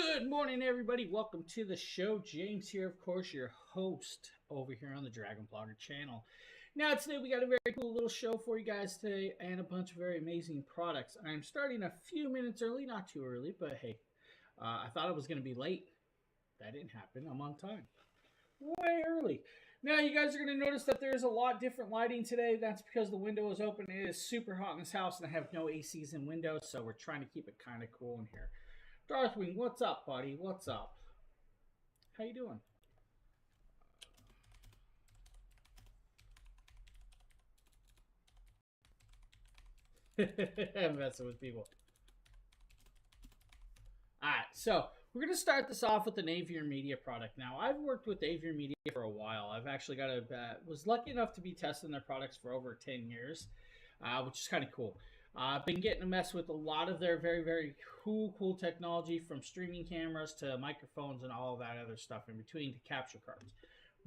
Good morning, everybody. Welcome to the show. James here, of course, your host over here on the Dragon Blogger channel. Now, today we got a very cool little show for you guys today and a bunch of very amazing products. I'm starting a few minutes early, not too early, but hey, I thought I was going to be late. That didn't happen. I'm on time. Way early. Now, you guys are going to notice that there's a lot different lighting today. That's because the window is open. It is super hot in this house, and I have no ACs in windows, so we're trying to keep it kind of cool in here. Darthwing, what's up, buddy? What's up? How you doing? I'm messing with people. Alright, so we're going to start this off with an Aviar Media product. Now, I've worked with Aviar Media for a while. I've actually was lucky enough to be testing their products for over 10 years, which is kind of cool. I've been getting to mess with a lot of their very, very cool technology, from streaming cameras to microphones and all of that other stuff in between to capture cards.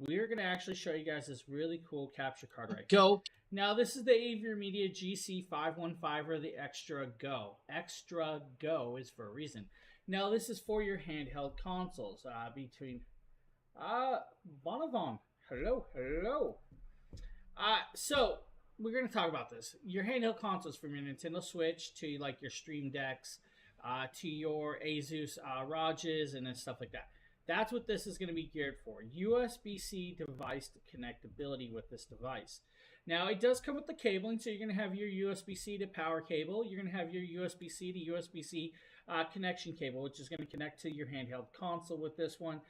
We're going to actually show you guys this really cool capture card right here. Now, this is the Aviar Media GC515 or the Extra Go. Extra Go is for a reason. Now, this is for your handheld consoles between... Bonavon. Hello. So, we're going to talk about this. Your handheld consoles, from your Nintendo Switch to like your Stream Decks, to your Asus ROGs and then stuff like that. That's what this is going to be geared for. USB-C device connectability with this device. Now, it does come with the cabling, so you're going to have your USB-C to power cable. You're going to have your USB-C to USB-C connection cable, which is going to connect to your handheld console with this one,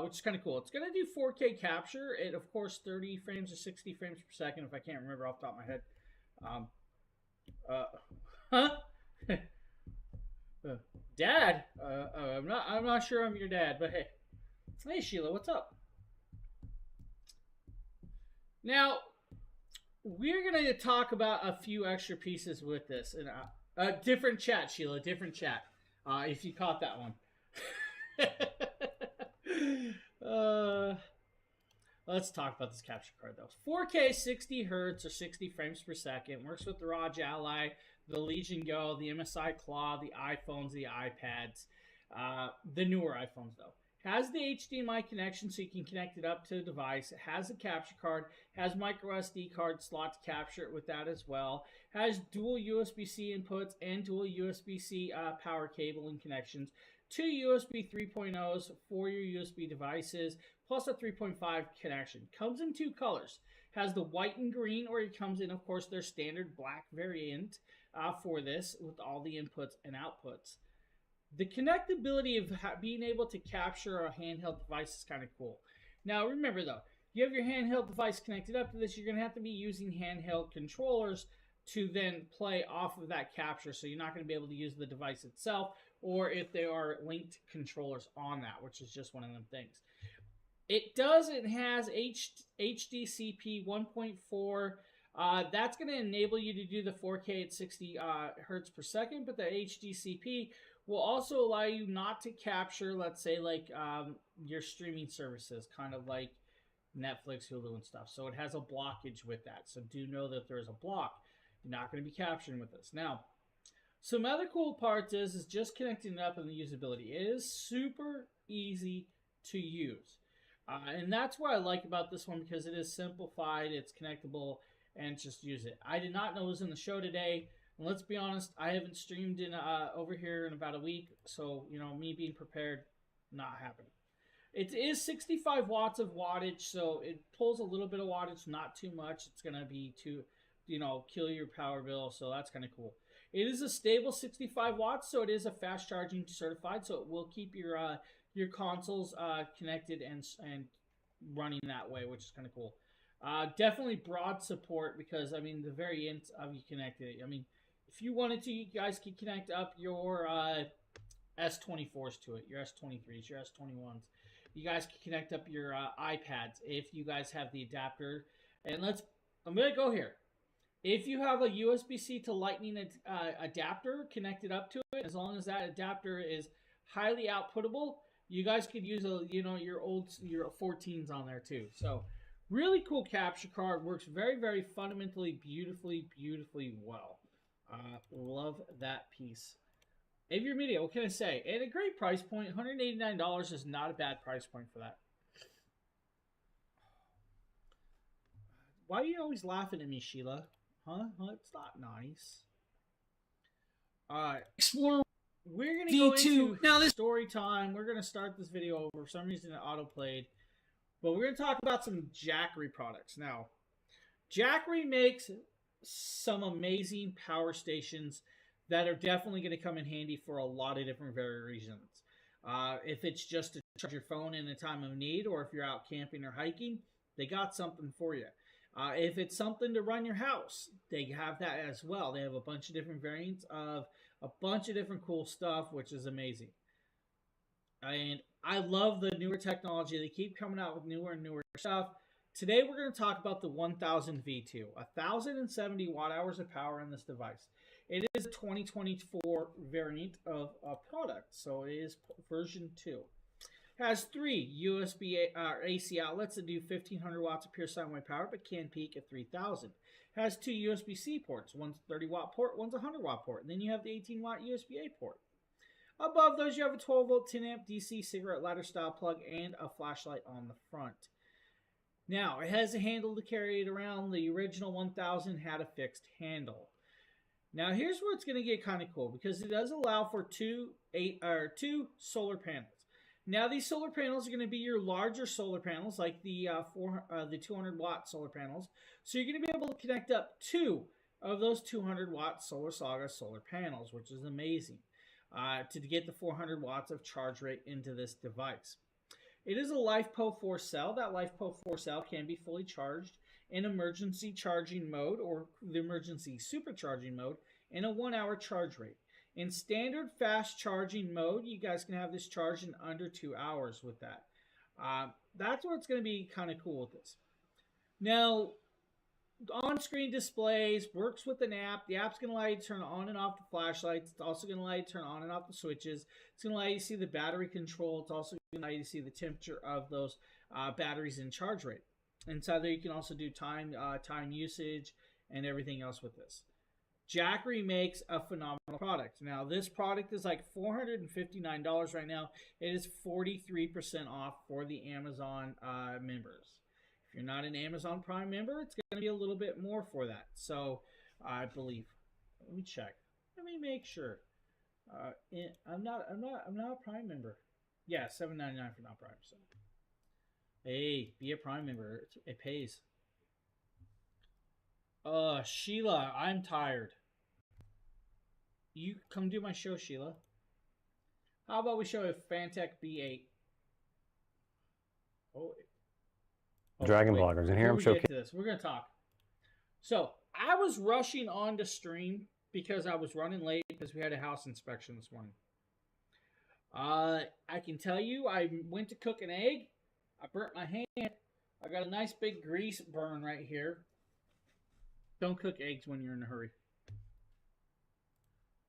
which is kind of cool. It's going to do 4K capture at, of course, 30 frames or 60 frames per second, if I can't remember off the top of my head. Dad? I'm not sure I'm your dad, but hey. Hey, Sheila, what's up? Now, we're going to talk about a few extra pieces with this. And different chat, Sheila, different chat. If you caught that one. Let's talk about this capture card, though. 4K 60 hertz or 60 frames per second. Works with the ROG Ally, the Legion Go, the MSI Claw, the iPhones, the iPads. The newer iPhones, though. Has the HDMI connection so you can connect it up to the device. It has a capture card. Has micro SD card slot to capture it with that as well. Has dual USB-C inputs and dual USB-C power cable and connections. 2 USB 3.0s for your USB devices, plus a 3.5 connection. Comes in 2 colors. Has the white and green, or it comes in, of course, their standard black variant for this with all the inputs and outputs. The connectability of being able to capture a handheld device is kind of cool. Now, remember, though, you have your handheld device connected up to this, you're going to have to be using handheld controllers to then play off of that capture, so you're not going to be able to use the device itself, or if there are linked controllers on that, which is just one of them things. It has HDCP 1.4. That's going to enable you to do the 4K at 60 hertz per second, but the HDCP will also allow you not to capture, let's say, like your streaming services, kind of like Netflix, Hulu, and stuff. So it has a blockage with that. So do know that there's a block. You're not going to be capturing with this. Now, some other cool parts is just connecting it up and the usability. It is super easy to use. And that's what I like about this one, because it is simplified, it's connectable, and just use it. I did not know it was in the show today. And let's be honest, I haven't streamed in over here in about a week, so, you know, me being prepared, not happening. It is 65 watts of wattage, so it pulls a little bit of wattage, not too much. It's going to be too, you know, kill your power bill, so that's kind of cool. It is a stable 65 watts, so it is a fast charging certified, so it will keep your consoles connected and running that way, which is kind of cool. Definitely broad support, because, I mean, the variant of you connected, I mean, if you wanted to, you guys could connect up your S24s to it, your S23s, your S21s. You guys can connect up your iPads if you guys have the adapter. And I'm going to go here. If you have a USB-C to Lightning adapter connected up to it, as long as that adapter is highly outputtable, you guys could use your 14s on there too. So really cool capture card. Works very, very fundamentally, beautifully well. Love that piece Aviary Media, what can I say? At a great price point, $189 is not a bad price point for that. Why are you always laughing at me, Sheila? Huh? It's not nice. Alright. Explore We're going to go V2. into Now this story time. We're going to start this video over. For some reason it auto-played. But we're going to talk about some Jackery products. Now, Jackery makes some amazing power stations that are definitely going to come in handy for a lot of different reasons. If it's just to charge your phone in a time of need, or if you're out camping or hiking, they got something for you. If it's something to run your house, they have that as well. They have a bunch of different variants of a bunch of different cool stuff, which is amazing. And I love the newer technology. They keep coming out with newer and newer stuff. Today we're going to talk about the 1000 V2, 1070 watt hours of power in this device. It is a 2024 variant of a product, so it is version 2. It has 3 USB AC outlets that do 1500 watts of pure sine wave power, but can peak at 3000. It has 2 USB-C ports. One's a 30 watt port, one's a 100 watt port. And then you have the 18 watt USB-A port. Above those, you have a 12 volt 10 amp DC cigarette lighter style plug and a flashlight on the front. Now, it has a handle to carry it around. The original 1000 had a fixed handle. Now, here's where it's going to get kind of cool, because it does allow for two solar panels. Now, these solar panels are going to be your larger solar panels, like the 200 watt solar panels. So you're going to be able to connect up 2 of those 200 watt Solar Saga solar panels, which is amazing, to get the 400 watts of charge rate into this device. It is a LiFePO 4 cell. That LiFePO 4 cell can be fully charged in emergency charging mode, or the emergency supercharging mode, in a 1-hour charge rate. In standard fast charging mode, you guys can have this charged in under 2 hours with that. That's what's going to be kind of cool with this. Now, on-screen displays, works with an app. The app's going to allow you to turn on and off the flashlights. It's also going to allow you to turn on and off the switches. It's going to allow you to see the battery control. It's also going to allow you to see the temperature of those batteries and charge rate. Inside there, you can also do time usage and everything else with this. Jackery makes a phenomenal product. Now, this product is like $459 right now. It is 43% off for the Amazon members. If you're not an Amazon Prime member, it's going to be a little bit more for that. So, I believe. Let me check. Let me make sure. I'm not a Prime member. Yeah, $7.99 for not Prime. So, hey, be a Prime member. It pays. Sheila, I'm tired. You come do my show, Sheila. How about we show a Fantech B8? Dragon bloggers in here. I'm showcasing. We're gonna talk. So I was rushing on to stream because I was running late because we had a house inspection this morning. I can tell you, I went to cook an egg. I burnt my hand. I got a nice big grease burn right here. Don't cook eggs when you're in a hurry.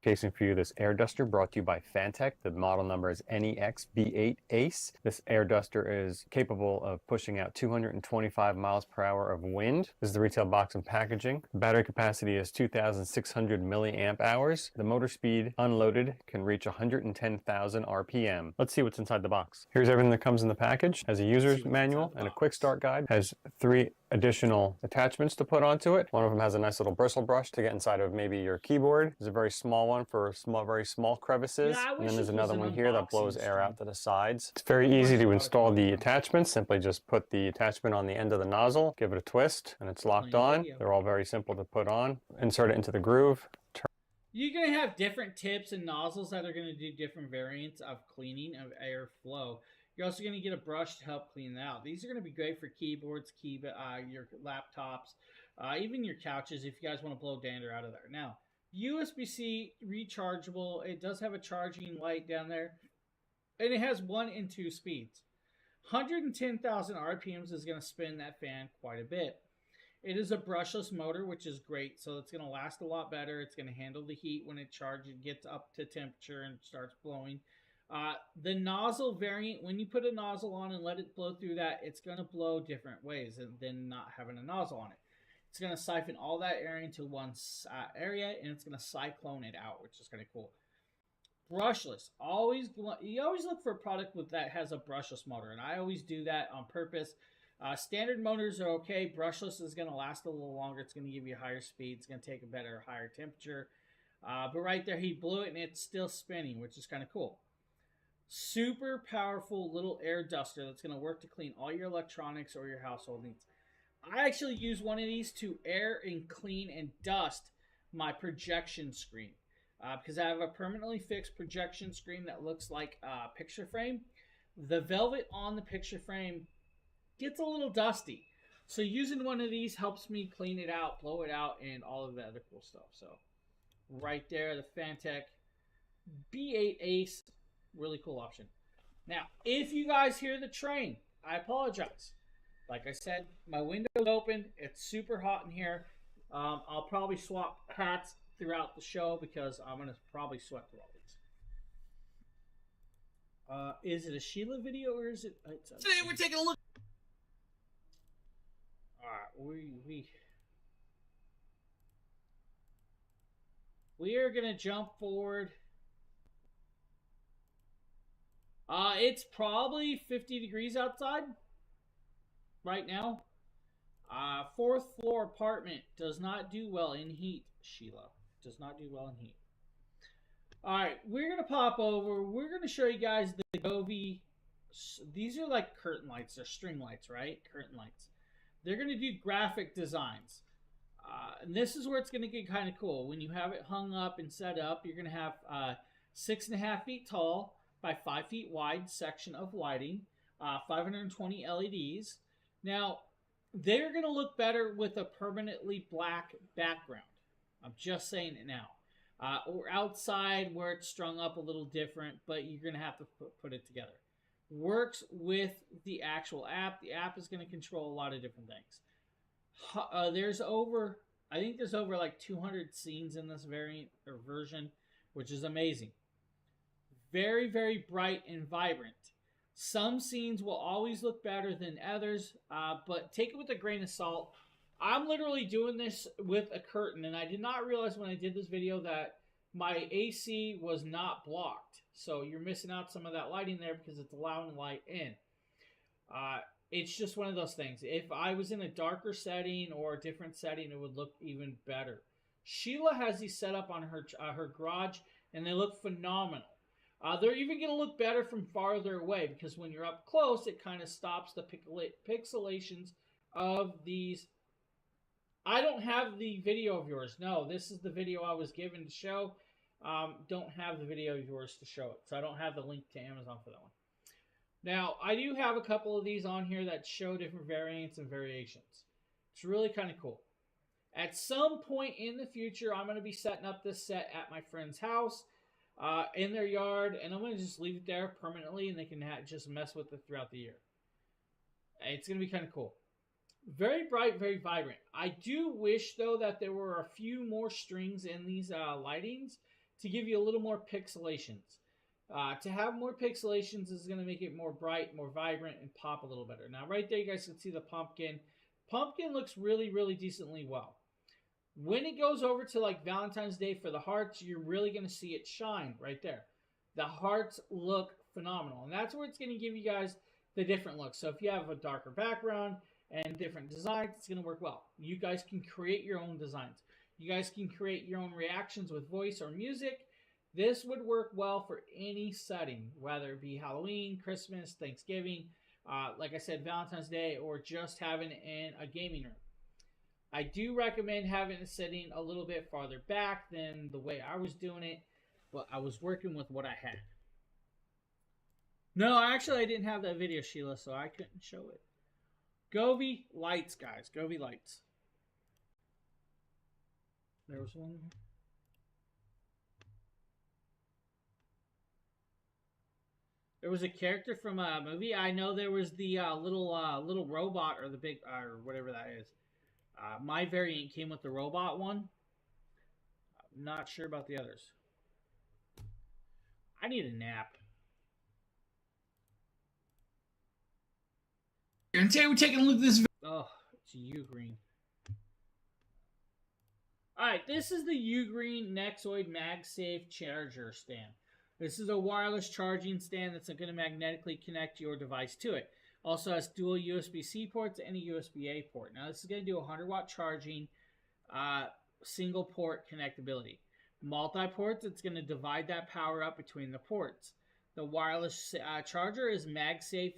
Casing for you this air duster brought to you by Fantech. The model number is NEX B8 Ace. This air duster is capable of pushing out 225 miles per hour of wind. This is the retail box and packaging. The battery capacity is 2,600 milliamp hours. The motor speed unloaded can reach 110,000 RPM. Let's see what's inside the box. Here's everything that comes in the package. Has a user's manual and a quick start guide. Has 3 additional attachments to put onto it. One of them has a nice little bristle brush to get inside of maybe your keyboard. There's a very small one for very small crevices. Yeah, and then there's another one here that blows air stream. out to the sides. It's very easy to install the attachments. Simply just put the attachment on the end of the nozzle, give it a twist, and it's locked on. They're all very simple to put on. Insert it into the groove. You're going to have different tips and nozzles that are going to do different variants of cleaning of air flow. You're also going to get a brush to help clean it out. These are going to be great for keyboards, your laptops, even your couches if you guys want to blow dander out of there. Now, USB-C rechargeable. It does have a charging light down there. And it has 1 and 2 speeds. 110,000 RPMs is going to spin that fan quite a bit. It is a brushless motor, which is great. So it's going to last a lot better. It's going to handle the heat when it charges, gets up to temperature and starts blowing. The nozzle variant, when you put a nozzle on and let it blow through that, it's going to blow different ways than not having a nozzle on it. It's going to siphon all that air into one area, and it's going to cyclone it out, which is kind of cool. Brushless. You always look for a product that has a brushless motor, and I always do that on purpose. Standard motors are okay. Brushless is going to last a little longer. It's going to give you higher speed. It's going to take a better, higher temperature. But right there, he blew it, and it's still spinning, which is kind of cool. Super powerful little air duster that's going to work to clean all your electronics or your household needs. I actually use one of these to air and clean and dust my projection screen. Because I have a permanently fixed projection screen that looks like a picture frame. The velvet on the picture frame gets a little dusty. So using one of these helps me clean it out, blow it out, and all of the other cool stuff. So right there, the Phanteks B8 Ace, really cool option. Now, if you guys hear the train, I apologize. Like I said, my window's open. It's super hot in here. I'll probably swap hats throughout the show because I'm going to probably sweat through all these. Is it a Sheila video or is it... Today we're taking a look... Alright, we are going to jump forward. It's probably 50 degrees outside right now. Fourth floor apartment does not do well in heat, Sheila. Does not do well in heat. Alright, we're going to pop over. We're going to show you guys the Govee. These are like curtain lights. They're string lights, right? Curtain lights. They're going to do graphic designs. And this is where it's going to get kind of cool. When you have it hung up and set up, you're going to have 6.5 feet tall by 5 feet wide section of lighting. 520 LEDs. Now, they're going to look better with a permanently black background. I'm just saying it now. Or outside where it's strung up a little different, but you're going to have to put it together. Works with the actual app. The app is going to control a lot of different things. I think there's over like 200 scenes in this variant or version, which is amazing. Very, very bright and vibrant. Some scenes will always look better than others, but take it with a grain of salt. I'm literally doing this with a curtain, and I did not realize when I did this video that my AC was not blocked. So you're missing out some of that lighting there because it's allowing light in. It's just one of those things. If I was in a darker setting or a different setting, it would look even better. Sheila has these set up on her garage, and they look phenomenal. They're even going to look better from farther away because when you're up close, it kind of stops the pixelations of these. I don't have the video of yours. No, this is the video I was given to show. Don't have the video of yours to show it. So I don't have the link to Amazon for that one. Now, I do have a couple of these on here that show different variants and variations. It's really kind of cool. At some point in the future, I'm going to be setting up this set at my friend's house. In their yard, and I'm going to just leave it there permanently, and they can just mess with it throughout the year. It's going to be kind of cool. Very bright, very vibrant. I do wish, though, that there were a few more strings in these lightings to give you a little more pixelations. To have more pixelations is going to make it more bright, more vibrant, and pop a little better. Now, right there, you guys can see the pumpkin. Pumpkin looks really, really decently well. When it goes over to like Valentine's Day for the hearts, you're really going to see it shine right there. The hearts look phenomenal. And that's where it's going to give you guys the different looks. So if you have a darker background and different designs, it's going to work well. You guys can create your own designs. You guys can create your own reactions with voice or music. This would work well for any setting, whether it be Halloween, Christmas, Thanksgiving, like I said, Valentine's Day, or just having it in a gaming room. I do recommend having it sitting a little bit farther back than the way I was doing it, but I was working with what I had. No, actually I didn't have that video, Sheila, so I couldn't show it. Govee lights, guys. Govee lights. There was one. There was a character from a movie. I know there was the little robot or the big or whatever that is. My variant came with the robot one. I'm not sure about the others. I need a nap. And today we're taking a look at this. Oh, it's Ugreen. Alright, this is the Ugreen Nexoid MagSafe charger stand. This is a wireless charging stand that's going to magnetically connect your device to it. Also has dual USB-C ports and a USB-A port. Now this is going to do 100-watt charging, single port connectability. Multi-ports, it's going to divide that power up between the ports. The wireless charger is MagSafe,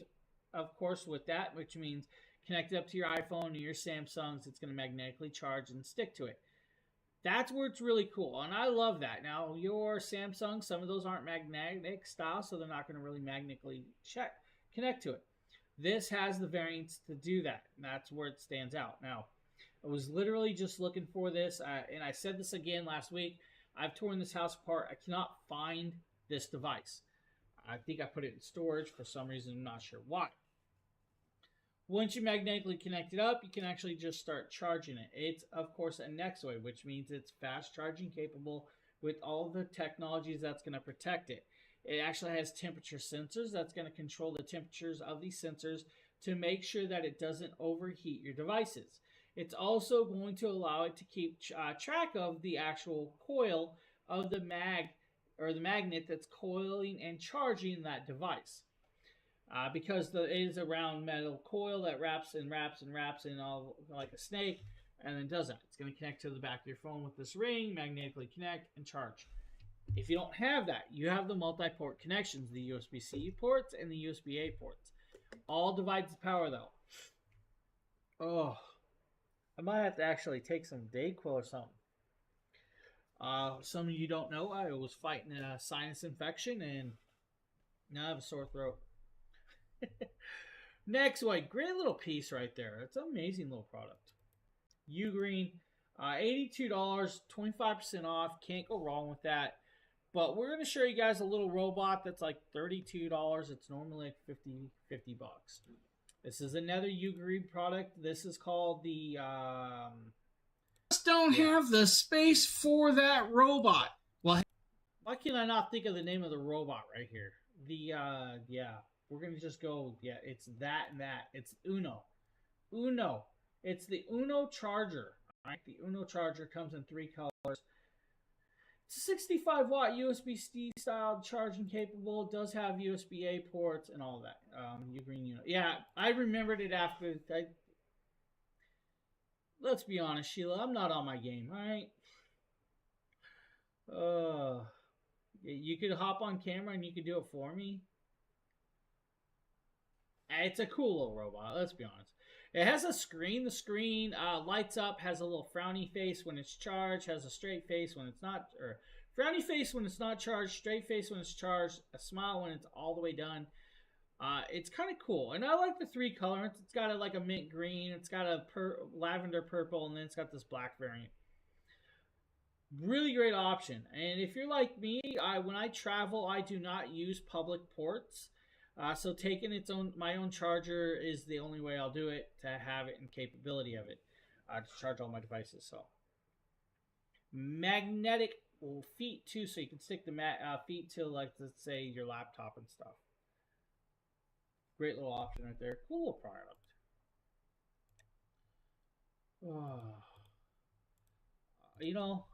of course, with that, which means connect it up to your iPhone or your Samsungs. It's going to magnetically charge and stick to it. That's where it's really cool, and I love that. Now, your Samsung, some of those aren't magnetic style, so they're not going to really magnetically connect to it. This has the variants to do that, and that's where it stands out. Now, I was literally just looking for this, and I said this again last week. I've torn this house apart. I cannot find this device. I think I put it in storage for some reason. I'm not sure why. Once you magnetically connect it up, you can actually just start charging it. It's, of course, a Nextwave, which means it's fast charging capable with all the technologies that's going to protect it. It actually has temperature sensors that's going to control the temperatures of these sensors to make sure that it doesn't overheat your devices. It's also going to allow it to keep track of the actual coil of the magnet that's coiling and charging that device. Because it is a round metal coil that wraps and wraps and wraps in all like a snake, and then does that. It's going to connect to the back of your phone with this ring, magnetically connect, and charge. If you don't have that, you have the multi-port connections, the USB-C ports and the USB-A ports. All divides the power, though. Oh, I might have to actually take some Dayquil or something. Some of you don't know, I was fighting a sinus infection, and now I have a sore throat. Next one, great little piece right there. It's an amazing little product. Ugreen, $82, 25% off. Can't go wrong with that. But we're going to show you guys a little robot that's like $32. It's normally like $50 bucks. This is another Ugreen product. This is called the Just don't have the space for that robot. Well, why can I not think of the name of the robot right here? We're going to just go, it's that and that. It's Uno. It's the Uno charger. All right? The Uno charger comes in 3 colors. It's a 65-watt USB-C style charging capable. It does have USB-A ports and all that. Ugreen Uno. Yeah, I remembered it after. Let's be honest, Sheila. I'm not on my game, all right? You could hop on camera and you could do it for me. It's a cool little robot, let's be honest. It has a screen. The screen lights up, has a little frowny face when it's charged, has a straight face when it's not, or frowny face when it's not charged, straight face when it's charged, a smile when it's all the way done. It's kind of cool. And I like the 3 colors. It's got like a mint green, it's got a lavender purple, and then it's got this black variant. Really great option. And if you're like me, when I travel, I do not use public ports. So taking my own charger is the only way I'll do it to have it and capability of it to charge all my devices. So magnetic feet too, so you can stick the feet to, like, let's say your laptop and stuff. Great little option right there. Cool little product. You know,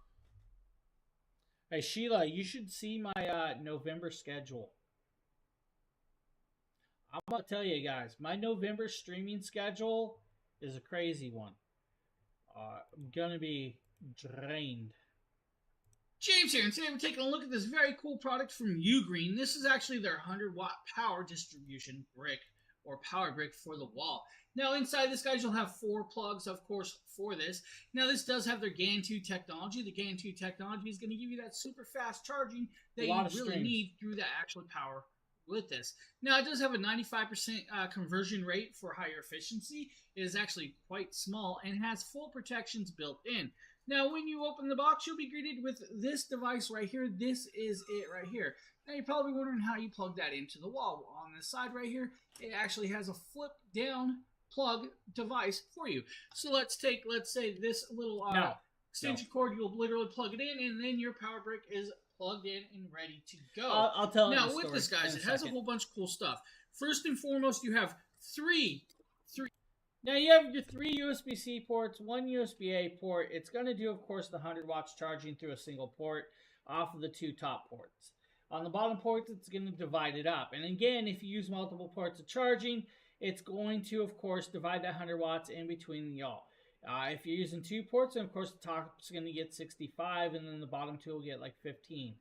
hey Sheila, you should see my November schedule. I'm going to tell you guys, my November streaming schedule is a crazy one. I'm going to be drained. James here, and today we're taking a look at this very cool product from Ugreen. This is actually their 100-watt power distribution brick, or power brick for the wall. Now inside this, guys, you'll have 4 plugs, of course, for this. Now this does have their GAN 2 technology. The GAN 2 technology is going to give you that super fast charging that you really need through the actual power with this. Now it does have a 95% conversion rate for higher efficiency. It is actually quite small and has full protections built in. Now when you open the box, you'll be greeted with this device right here. This is it right here. Now you're probably wondering how you plug that into the wall. On the side right here, it actually has a flip down plug device for you. So let's say this little extension cord. You'll literally plug it in, and then your power brick is plugged in and ready to go. I'll tell you. Now with this, guys, it has a whole bunch of cool stuff. First and foremost, you have three. Now you have your 3 USB-C ports, 1 USB-A port. It's going to do, of course, the 100 watts charging through a single port off of the 2 top ports. On the bottom ports, it's going to divide it up. And again, if you use multiple ports of charging, it's going to, of course, divide that 100 watts in between y'all. If you're using 2 ports, then of course the top's going to get 65, and then the bottom 2 will get like 15.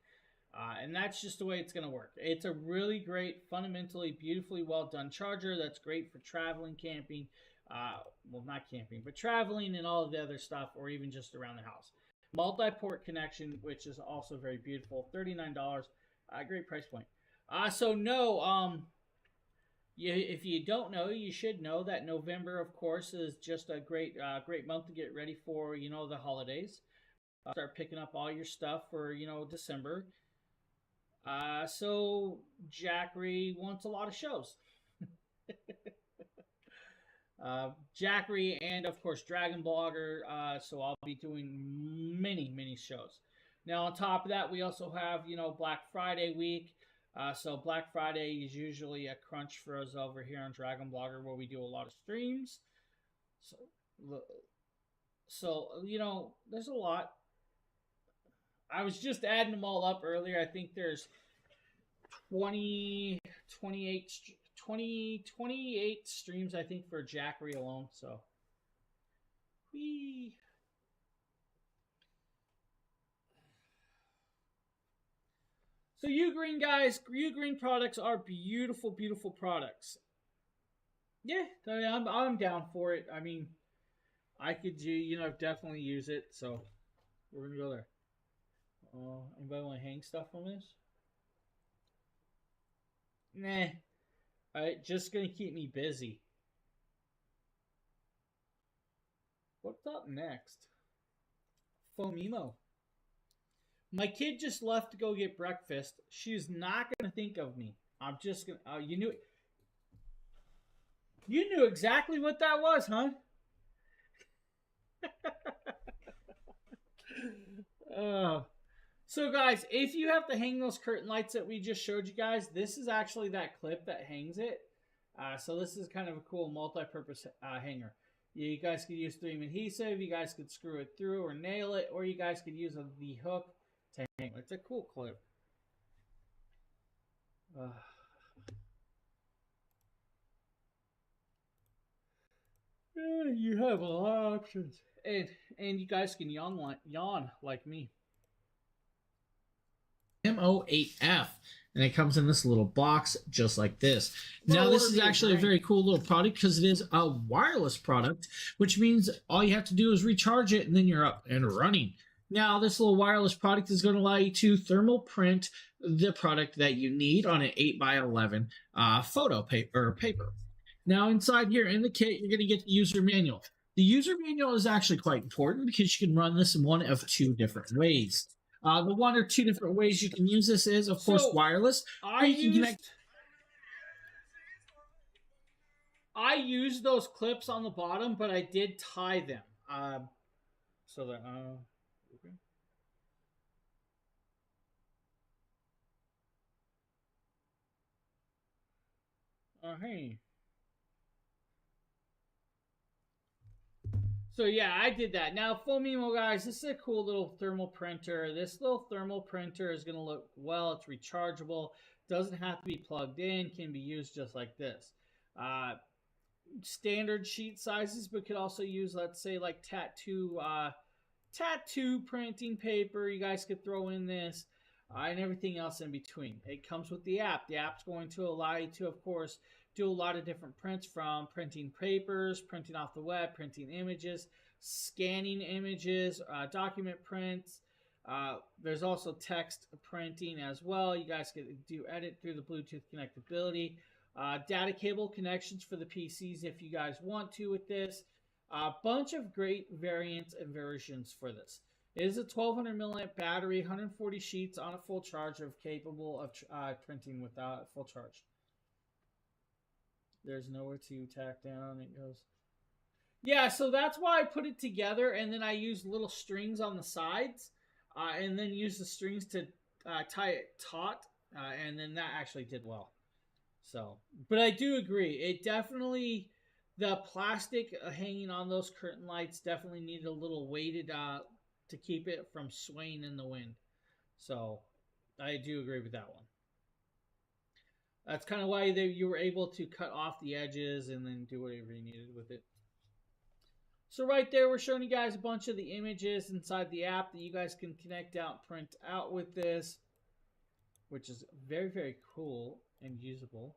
And that's just the way it's going to work. It's a really great, fundamentally, beautifully well done charger that's great for traveling, camping, well, not camping, but traveling and all of the other stuff, or even just around the house. Multi-port connection, which is also very beautiful, $39, great price point. So no, if you don't know, you should know that November, of course, is just a great month to get ready for, the holidays. Start picking up all your stuff for, December. So Jackery wants a lot of shows. Jackery and, of course, Dragon Blogger. So I'll be doing many shows. Now, on top of that, we also have, Black Friday week. So Black Friday is usually a crunch for us over here on Dragon Blogger, where we do a lot of streams. So there's a lot. I was just adding them all up earlier. I think there's 28 streams, I think, for Jackery alone. So, whee. So Ugreen, guys, Ugreen products are beautiful, beautiful products. Yeah, I'm down for it. I mean, I could definitely use it. So we're gonna go there. Anybody want to hang stuff from this? Nah. Alright, just gonna keep me busy. What's up next? Foamimo. My kid just left to go get breakfast. She's not gonna think of me. I'm just gonna. You knew exactly what that was, huh? So guys, if you have to hang those curtain lights that we just showed you guys, this is actually that clip that hangs it. So this is kind of a cool multi-purpose hanger. You guys could use 3M adhesive, you guys could screw it through or nail it, or you guys could use the hook to hang it. It's a cool clip. You have a lot of options. And you guys can yawn like me. M08F, and it comes in this little box just like this. Now this is actually a very cool little product because it is a wireless product, which means all you have to do is recharge it and then you're up and running. Now this little wireless product is going to allow you to thermal print the product that you need on an 8x11 photo paper. Now inside here in the kit, you're going to get the user manual. The user manual is actually quite important because you can run this in one of 2 different ways. The 1 or 2 different ways you can use this is, of course, wireless. I used those clips on the bottom, but I did tie them. So that okay. Hey. So yeah, I did that. Now, Foamimo, guys, this is a cool little thermal printer. This little thermal printer is going to look well. It's rechargeable. Doesn't have to be plugged in. Can be used just like this. Standard sheet sizes, but could also use, let's say, like tattoo printing paper. You guys could throw in this and everything else in between. It comes with the app. The app's going to allow you to, of course, do a lot of different prints, from printing papers, printing off the web, printing images, scanning images, document prints. There's also text printing as well. You guys can do edit through the Bluetooth connectability. Data cable connections for the PCs if you guys want to with this. A bunch of great variants and versions for this. It is a 1200 milliamp battery, 140 sheets on a full charge, capable of printing without full charge. There's nowhere to tack down. It goes. Yeah, so that's why I put it together, and then I used little strings on the sides, and then used the strings to tie it taut, and then that actually did well. So, but I do agree. It definitely, the plastic hanging on those curtain lights definitely needed a little weighted to keep it from swaying in the wind. So, I do agree with that one. That's kind of why you were able to cut off the edges and then do whatever you needed with it. So right there, we're showing you guys a bunch of the images inside the app that you guys can connect out, print out with this, which is very, very cool and usable.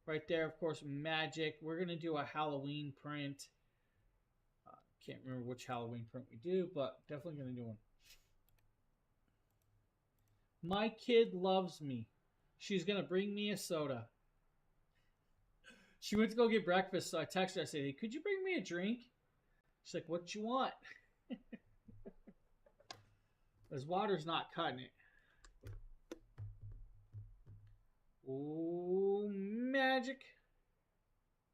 Right there, of course, magic. We're going to do a Halloween print. Can't remember which Halloween print we do, but definitely going to do one. My kid loves me. She's going to bring me a soda. She went to go get breakfast, so I texted her. I said, hey, could you bring me a drink? She's like, what you want? This water's not cutting it. Oh, magic.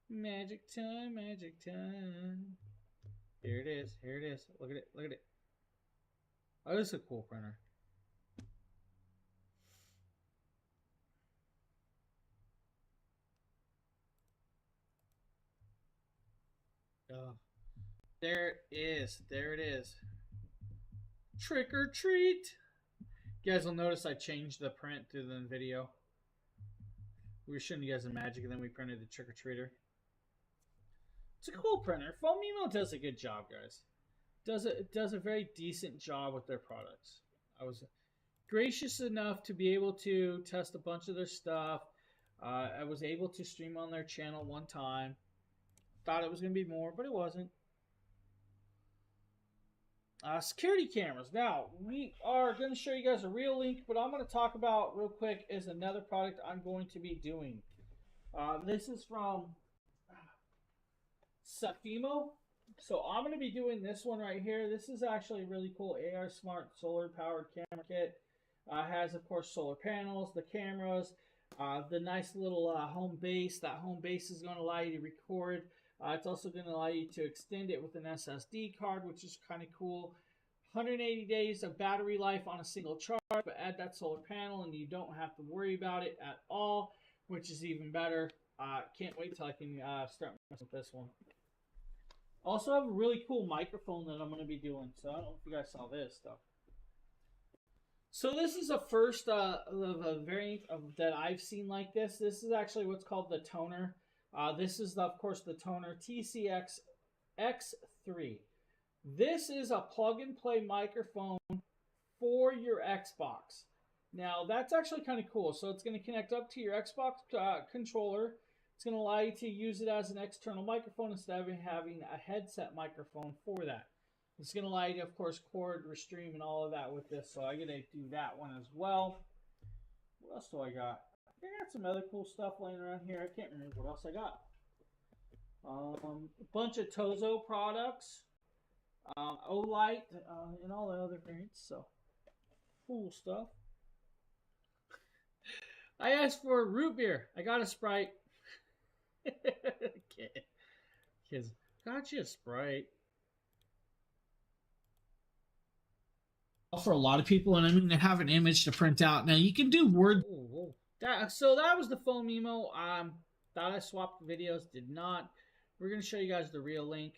Magic time, magic time. Here it is. Here it is. Look at it. Look at it. Oh, this is a cool printer. Oh, there it is. There it is. Trick or treat. You guys will notice I changed the print to the video. We were showing you guys the magic, and then we printed the trick or treater. It's a cool printer. Foamemo does a good job, guys. It does a very decent job with their products. I was gracious enough to be able to test a bunch of their stuff. I was able to stream on their channel one time. Thought it was going to be more, but it wasn't. Security cameras. Now, we are going to show you guys a Reolink, but I'm going to talk about real quick is another product I'm going to be doing. This is from Safimo. So I'm going to be doing this one right here. This is actually a really cool AR Smart solar powered camera kit. Has, of course, solar panels, the cameras, the nice little home base. That home base is going to allow you to record. It's also going to allow you to extend it with an SSD card, which is kind of cool. 180 days of battery life on a single charge, but add that solar panel and you don't have to worry about it at all, which is even better. Can't wait till I can start messing with this one. Also have a really cool microphone that I'm going to be doing, so I don't know if you guys saw this stuff. So this is a first of a variant that I've seen like this. This is actually what's called the Toner. This is, of course, the Toner TCX X3. This is a plug-and-play microphone for your Xbox. Now, that's actually kind of cool. So it's going to connect up to your Xbox controller. It's going to allow you to use it as an external microphone instead of having a headset microphone for that. It's going to allow you to, of course, cord, restream, and all of that with this. So I'm going to do that one as well. What else do I got? I got some other cool stuff laying around here. I can't remember what else I got. A bunch of Tozo products, Olight, and all the other variants. So, cool stuff. I asked for a root beer. I got a Sprite. Kids, got you a Sprite. For a lot of people, and I mean, they have an image to print out. Now, you can do Word. Whoa. So that was the Foamemo. Thought I swapped videos, did not. We're going to show you guys the Reolink.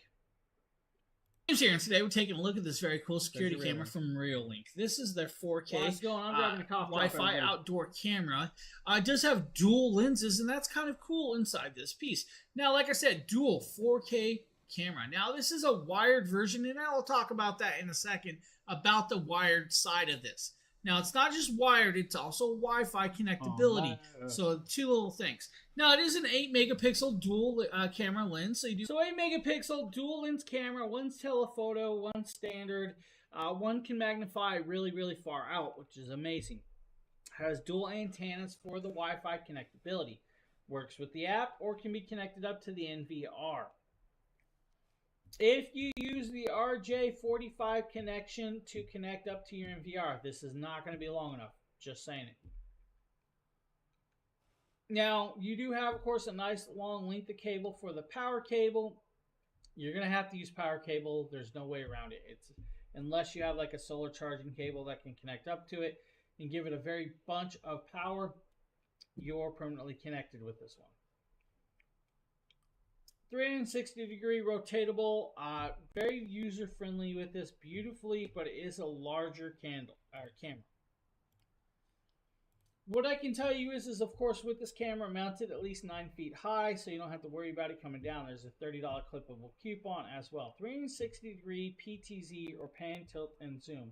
James here, and today we're taking a look at this very cool security camera from Reolink. This is their 4K I'm grabbing a cough drop Wi-Fi outdoor camera. It does have dual lenses, and that's kind of cool inside this piece. Now, like I said, dual 4K camera. Now, this is a wired version, and I will talk about that in a second, about the wired side of this. Now, it's not just wired, it's also Wi-Fi connectability. So, two little things. Now, it is an 8 megapixel dual camera lens. So, 8 megapixel dual lens camera. One's telephoto, one's standard. One can magnify really, really far out, which is amazing. Has dual antennas for the Wi-Fi connectability. Works with the app or can be connected up to the NVR. If you use the RJ45 connection to connect up to your NVR, this is not going to be long enough. Just saying it. Now, you do have, of course, a nice long length of cable for the power cable. You're going to have to use power cable. There's no way around it. Unless you have like a solar charging cable that can connect up to it and give it a very bunch of power, you're permanently connected with this one. 360-degree rotatable, very user-friendly with this, beautifully, but it is a larger camera. What I can tell you is of course, with this camera mounted at least 9 feet high, so you don't have to worry about it coming down. There's a $30 clippable coupon as well. 360-degree PTZ or pan, tilt, and zoom.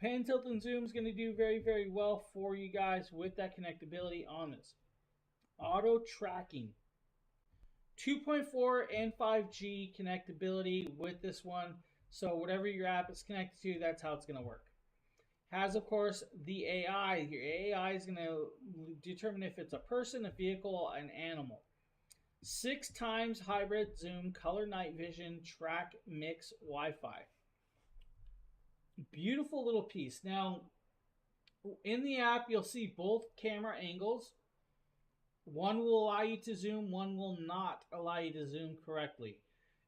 Pan, tilt, and zoom is going to do very, very well for you guys with that connectability on this. Auto tracking. 2.4 and 5G connectability with this one. So whatever your app is connected to, that's how it's going to work. Has, of course, the AI. Your AI is going to determine if it's a person, a vehicle, an animal. 6 times hybrid zoom, color night vision, track, mix, Wi-Fi. Beautiful little piece. Now, in the app, you'll see both camera angles. One will allow you to zoom, one will not allow you to zoom correctly.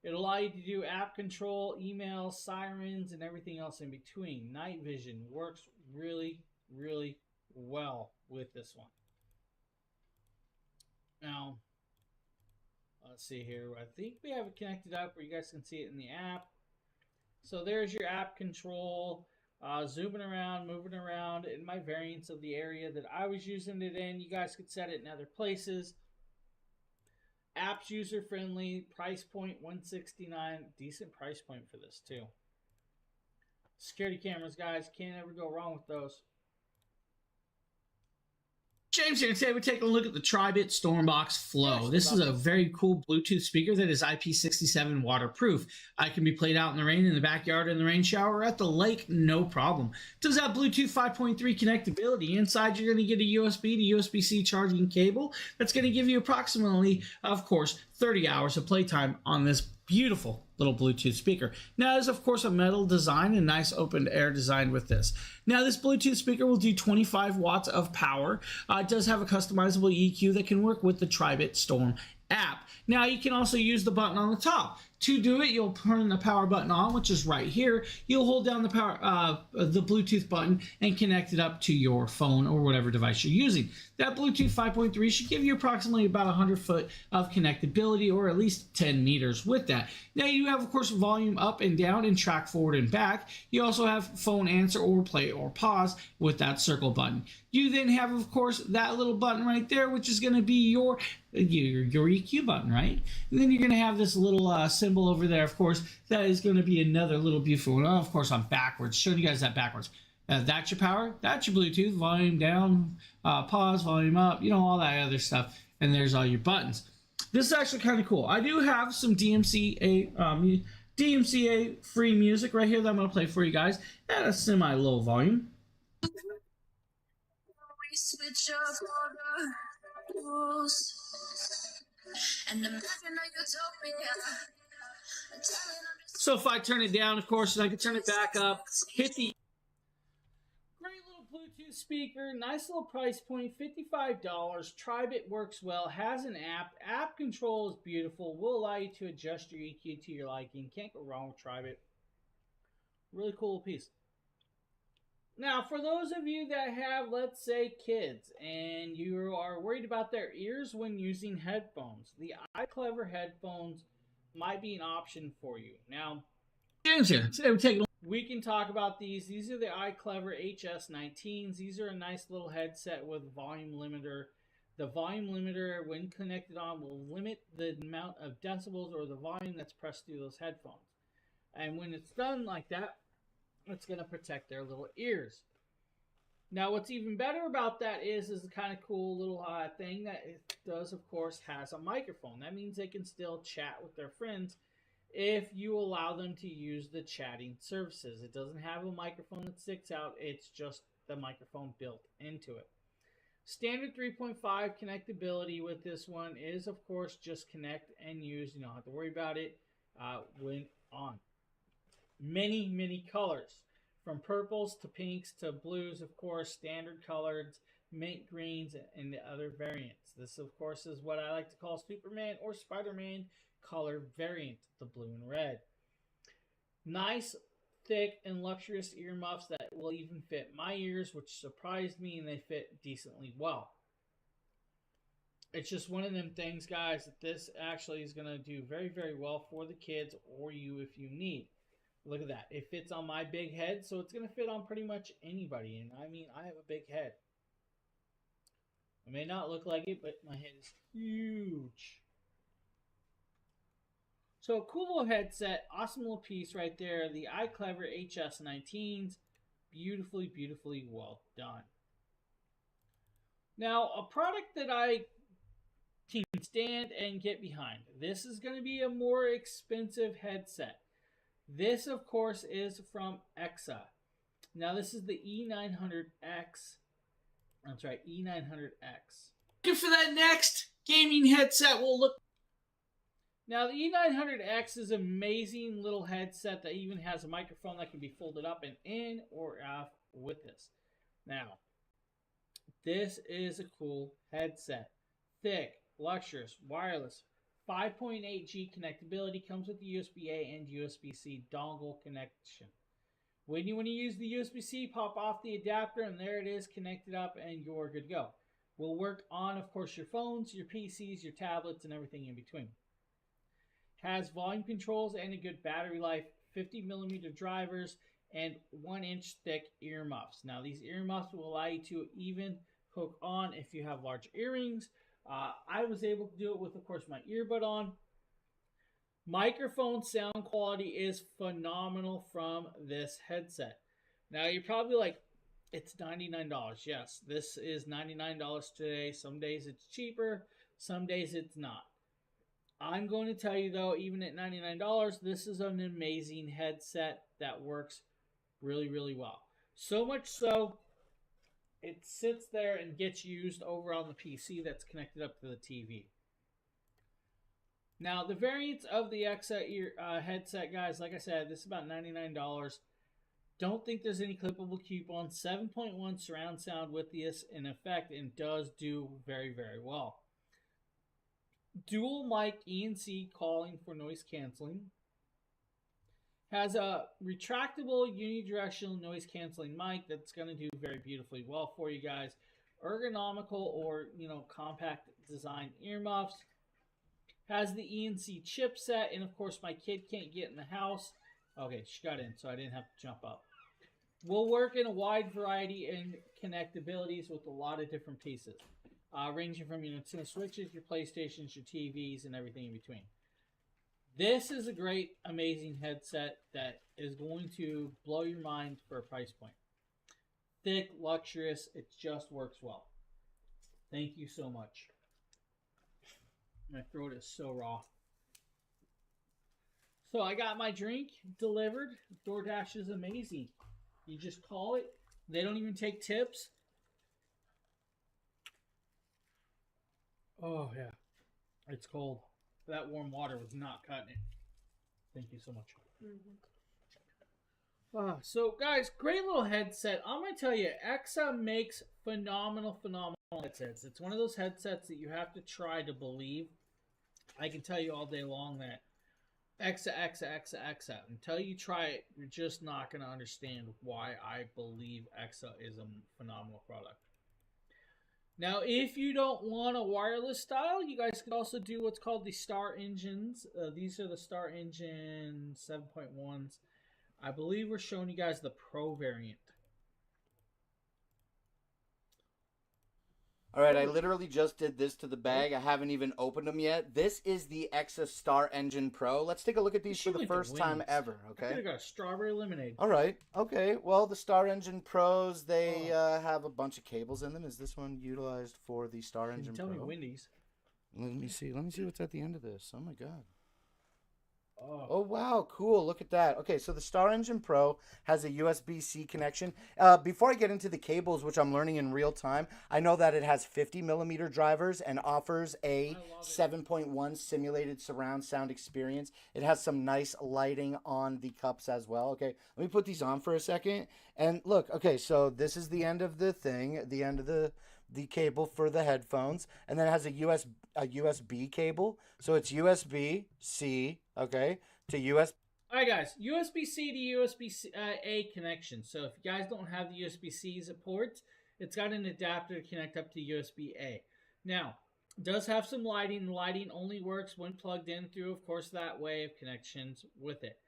It'll allow you to do app control, email, sirens, and everything else in between. Night vision works really, really well with this one. Now, let's see here. I think we have it connected up where you guys can see it in the app. So there's your app control, zooming around, moving around in my variants of the area that I was using it in. You guys could set it in other places. Apps user friendly, price point $169, decent price point for this too. Security cameras, guys, can't ever go wrong with those. James here, and today we're taking a look at the Tribit Stormbox Flow. This is a very cool Bluetooth speaker that is IP67 waterproof. It can be played out in the rain, in the backyard, in the rain shower, or at the lake, no problem. It does have Bluetooth 5.3 connectability. Inside, you're going to get a USB to USB-C charging cable that's going to give you approximately, of course, 30 hours of playtime on this beautiful little Bluetooth speaker. Now, there's of course a metal design and nice open air design with this. Now, this Bluetooth speaker will do 25 watts of power. It does have a customizable EQ that can work with the Tribit Storm app. Now, you can also use the button on the top. To do it, you'll turn the power button on, which is right here. You'll hold down the the Bluetooth button and connect it up to your phone or whatever device you're using. That Bluetooth 5.3 should give you approximately about 100 foot of connectability, or at least 10 meters with that. Now, you have, of course, volume up and down and track forward and back. You also have phone answer or play or pause with that circle button. You then have, of course, that little button right there, which is going to be your EQ button, right? And then you're going to have this little symbol over there, of course. That is going to be another little beautiful one. Oh, of course, I'm backwards, showing you guys that backwards. That's your power. That's your Bluetooth. Volume down, pause, volume up, you know, all that other stuff. And there's all your buttons. This is actually kind of cool. I do have some DMCA free music right here that I'm going to play for you guys at a semi-low volume. Switch up all the rules and imagine a utopia. So if I turn it down, of course, and I can turn it back up, hit the great little Bluetooth speaker, nice little price point, $55. Tribit works well, has an app. App control is beautiful, will allow you to adjust your EQ to your liking. Can't go wrong with Tribit. Really cool piece. Now, for those of you that have, let's say, kids, and you are worried about their ears when using headphones, the iClever headphones might be an option for you. Now, James here. Today we can talk about these. These are the iClever HS19s. These are a nice little headset with volume limiter. The volume limiter, when connected on, will limit the amount of decibels or the volume that's pressed through those headphones. And when it's done like that, it's going to protect their little ears. Now, what's even better about that is the kind of cool little thing that it does, of course, has a microphone. That means they can still chat with their friends if you allow them to use the chatting services. It doesn't have a microphone that sticks out. It's just the microphone built into it. Standard 3.5 connectability with this one is, of course, just connect and use. You don't have to worry about it when on. Many, many colors, from purples to pinks to blues, of course, standard colors, mint greens, and the other variants. This, of course, is what I like to call Superman or Spider-Man color variant, the blue and red. Nice, thick, and luxurious earmuffs that will even fit my ears, which surprised me, and they fit decently well. It's just one of them things, guys, that this actually is going to do very, very well for the kids or you if you need. Look at that. It fits on my big head, so it's going to fit on pretty much anybody. And I mean, I have a big head. It may not look like it, but my head is huge. So a cool little headset, awesome little piece right there. The iClever HS19s, beautifully, beautifully well done. Now, a product that I can stand and get behind. This is going to be a more expensive headset. This, of course, is from EXA. Now, this is the E900X. That's right, E900X. Looking for that next gaming headset. We'll look. Now, the E900X is an amazing little headset that even has a microphone that can be folded up and in or out with this. Now, this is a cool headset. Thick, luxurious, wireless, 5.8G connectability, comes with the USB-A and USB-C dongle connection. When you want to use the USB-C, pop off the adapter and there it is, connected up and you're good to go. Will work on, of course, your phones, your PCs, your tablets, and everything in between. Has volume controls and a good battery life, 50mm drivers, and 1-inch thick earmuffs. Now, these earmuffs will allow you to even hook on if you have large earrings. I was able to do it with, of course, my earbud on. Microphone sound quality is phenomenal from this headset. Now, you're probably like, it's $99. Yes, this is $99 today. Some days it's cheaper, some days it's not. I'm going to tell you, though, even at $99, this is an amazing headset that works really, really well. So much so, it sits there and gets used over on the PC that's connected up to the TV. Now, the variants of the EXA headset, guys, like I said, this is about $99. Don't think there's any clippable coupon. 7.1 surround sound with this in effect and does do very, very well. Dual mic ENC calling for noise canceling. Has a retractable unidirectional noise canceling mic that's going to do very beautifully well for you guys. Ergonomical or, compact design earmuffs. Has the ENC chipset, and of course my kid can't get in the house. Okay, she got in, so I didn't have to jump up. Will work in a wide variety in connectabilities with a lot of different pieces. Ranging from your Nintendo Switches, your PlayStations, your TVs, and everything in between. This is a great, amazing headset that is going to blow your mind for a price point. Thick, luxurious, it just works well. Thank you so much. My throat is so raw. So I got my drink delivered. DoorDash is amazing. You just call it. They don't even take tips. Oh, yeah. It's cold. That warm water was not cutting it. Thank you so much. So, guys, great little headset. I'm going to tell you, EXA makes phenomenal headsets. It's one of those headsets that you have to try to believe. I can tell you all day long that EXA. Until you try it, you're just not going to understand why I believe EXA is a phenomenal product. Now, if you don't want a wireless style, you guys could also do what's called the Star Engines. These are the Star Engine 7.1s. I believe we're showing you guys the Pro variant. All right, I literally just did this to the bag. I haven't even opened them yet. This is the EXA Star Engine Pro. Let's take a look at these for the first time ever, I okay? could have got a strawberry lemonade. All right, okay. Well, the Star Engine Pros, they have a bunch of cables in them. Is this one utilized for the Star Engine Pro? Tell me Wendy's. Let me see what's at the end of this. Oh, my God. Oh, wow. Cool. Look at that. Okay, so the Star Engine Pro has a USB-C connection. Before I get into the cables, which I'm learning in real time, I know that it has 50mm drivers and offers a 7.1 simulated surround sound experience. It has some nice lighting on the cups as well. Okay, let me put these on for a second. And look, okay, so this is the end of the thing, the end of the cable for the headphones, and then it has a USB cable. So it's USB-C, okay, to USB. All right, guys, USB-C to USB-A connection. So if you guys don't have the USB-C ports, it's got an adapter to connect up to USB-A. Now, it does have some lighting. The lighting only works when plugged in through, of course, that way of connections with it.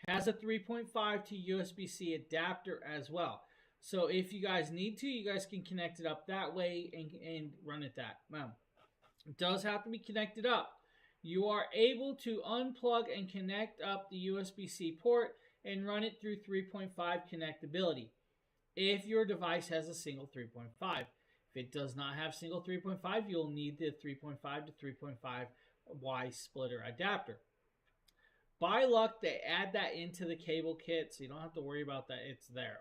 Has a 3.5 to USB-C adapter as well. So if you guys need to, you guys can connect it up that way and run it that. Well, it does have to be connected up. You are able to unplug and connect up the USB-C port and run it through 3.5 connectability if your device has a single 3.5. If it does not have single 3.5, you'll need the 3.5 to 3.5 Y splitter adapter. By luck, they add that into the cable kit, so you don't have to worry about that. It's there.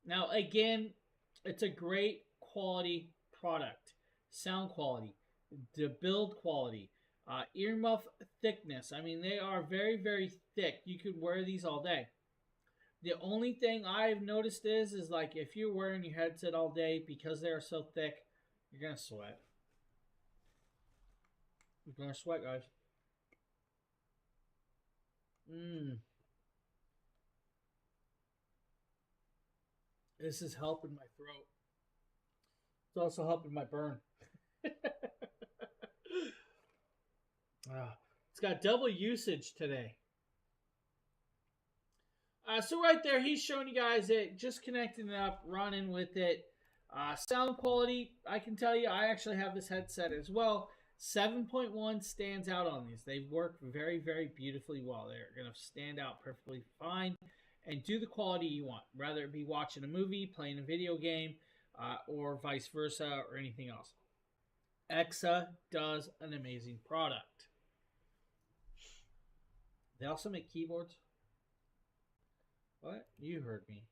Now, again, it's a great quality product. Sound quality, the build quality, earmuff thickness. I mean, they are very, very thick. You could wear these all day. The only thing I've noticed is like if you're wearing your headset all day, because they are so thick, you're going to sweat. You're going to sweat, guys. This is helping my throat. It's also helping my burn. It's got double usage today. So right there, he's showing you guys it, just connecting it up, running with it. Sound quality, I can tell you, I actually have this headset as well. 7.1 stands out on these. They work very, very beautifully well. They're going to stand out perfectly fine and do the quality you want, whether it be watching a movie, playing a video game, or vice versa, or anything else. EXA does an amazing product. They also make keyboards. What? You heard me.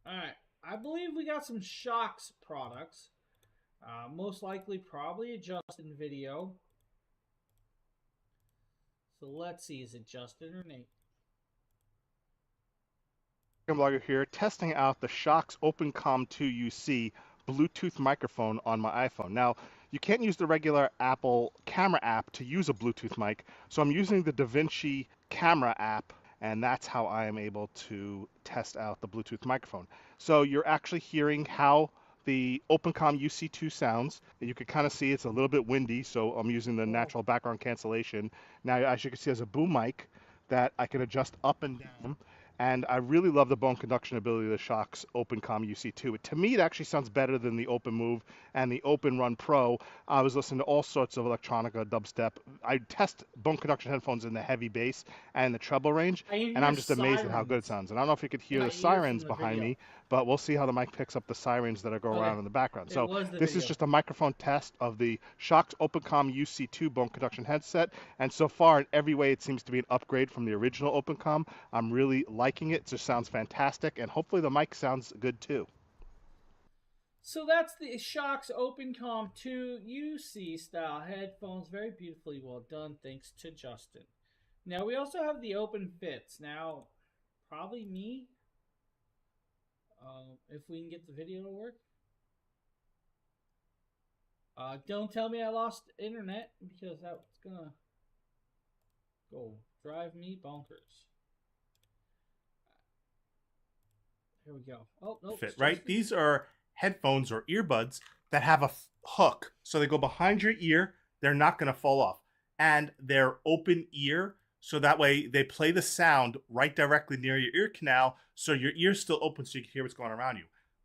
Alright, I believe we got some Shokz products. Most likely, probably a Justin video. So let's see, is it Justin or Nate? Blogger here, testing out the Shokz OpenCom 2 UC Bluetooth microphone on my iPhone. Now, you can't use the regular Apple camera app to use a Bluetooth mic, so I'm using the DaVinci camera app, and that's how I am able to test out the Bluetooth microphone. So you're actually hearing how the OpenCom UC2 sounds. You can kind of see it's a little bit windy, so I'm using the natural background cancellation. Now, as you can see, there's a boom mic that I can adjust up and down. And I really love the bone conduction ability of the Shokz OpenCom UC2. To me, it actually sounds better than the OpenMove and the OpenRun Pro. I was listening to all sorts of electronica, dubstep. I test bone conduction headphones in the heavy bass and the treble range, and I'm just amazed at how good it sounds. And I don't know if you could hear the sirens behind me, but we'll see how the mic picks up the sirens that are going around in the background. So this is just a microphone test of the Shokz OpenCom UC2 bone conduction headset, and so far in every way it seems to be an upgrade from the original OpenCom. I'm really liking it. It just sounds fantastic, and hopefully the mic sounds good too. So that's the Shokz OpenCom 2 UC style headphones. Very beautifully well done, thanks to Justin. Now we also have the OpenFits. Now, probably me. If we can get the video to work. Don't tell me I lost internet, because that's gonna go drive me bonkers. Here we go. Oh, no. Fit, right? These are headphones or earbuds that have a hook. So they go behind your ear. They're not going to fall off. And they're open ear. So that way they play the sound right directly near your ear canal. So your ear's still open so you can hear what's going on around you.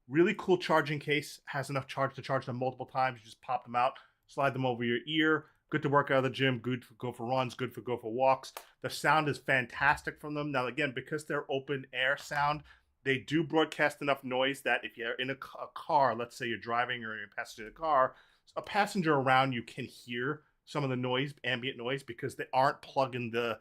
Really cool charging case. Has enough charge to charge them multiple times. You just pop them out, slide them over your ear. Good to work out of the gym. Good to go for runs. Good for go for walks. The sound is fantastic from them. Now, again, because they're open air sound, they do broadcast enough noise that if you're in a car, let's say you're driving or you're a passenger in a car, a passenger around you can hear some of the noise, ambient noise, because they aren't plugging they're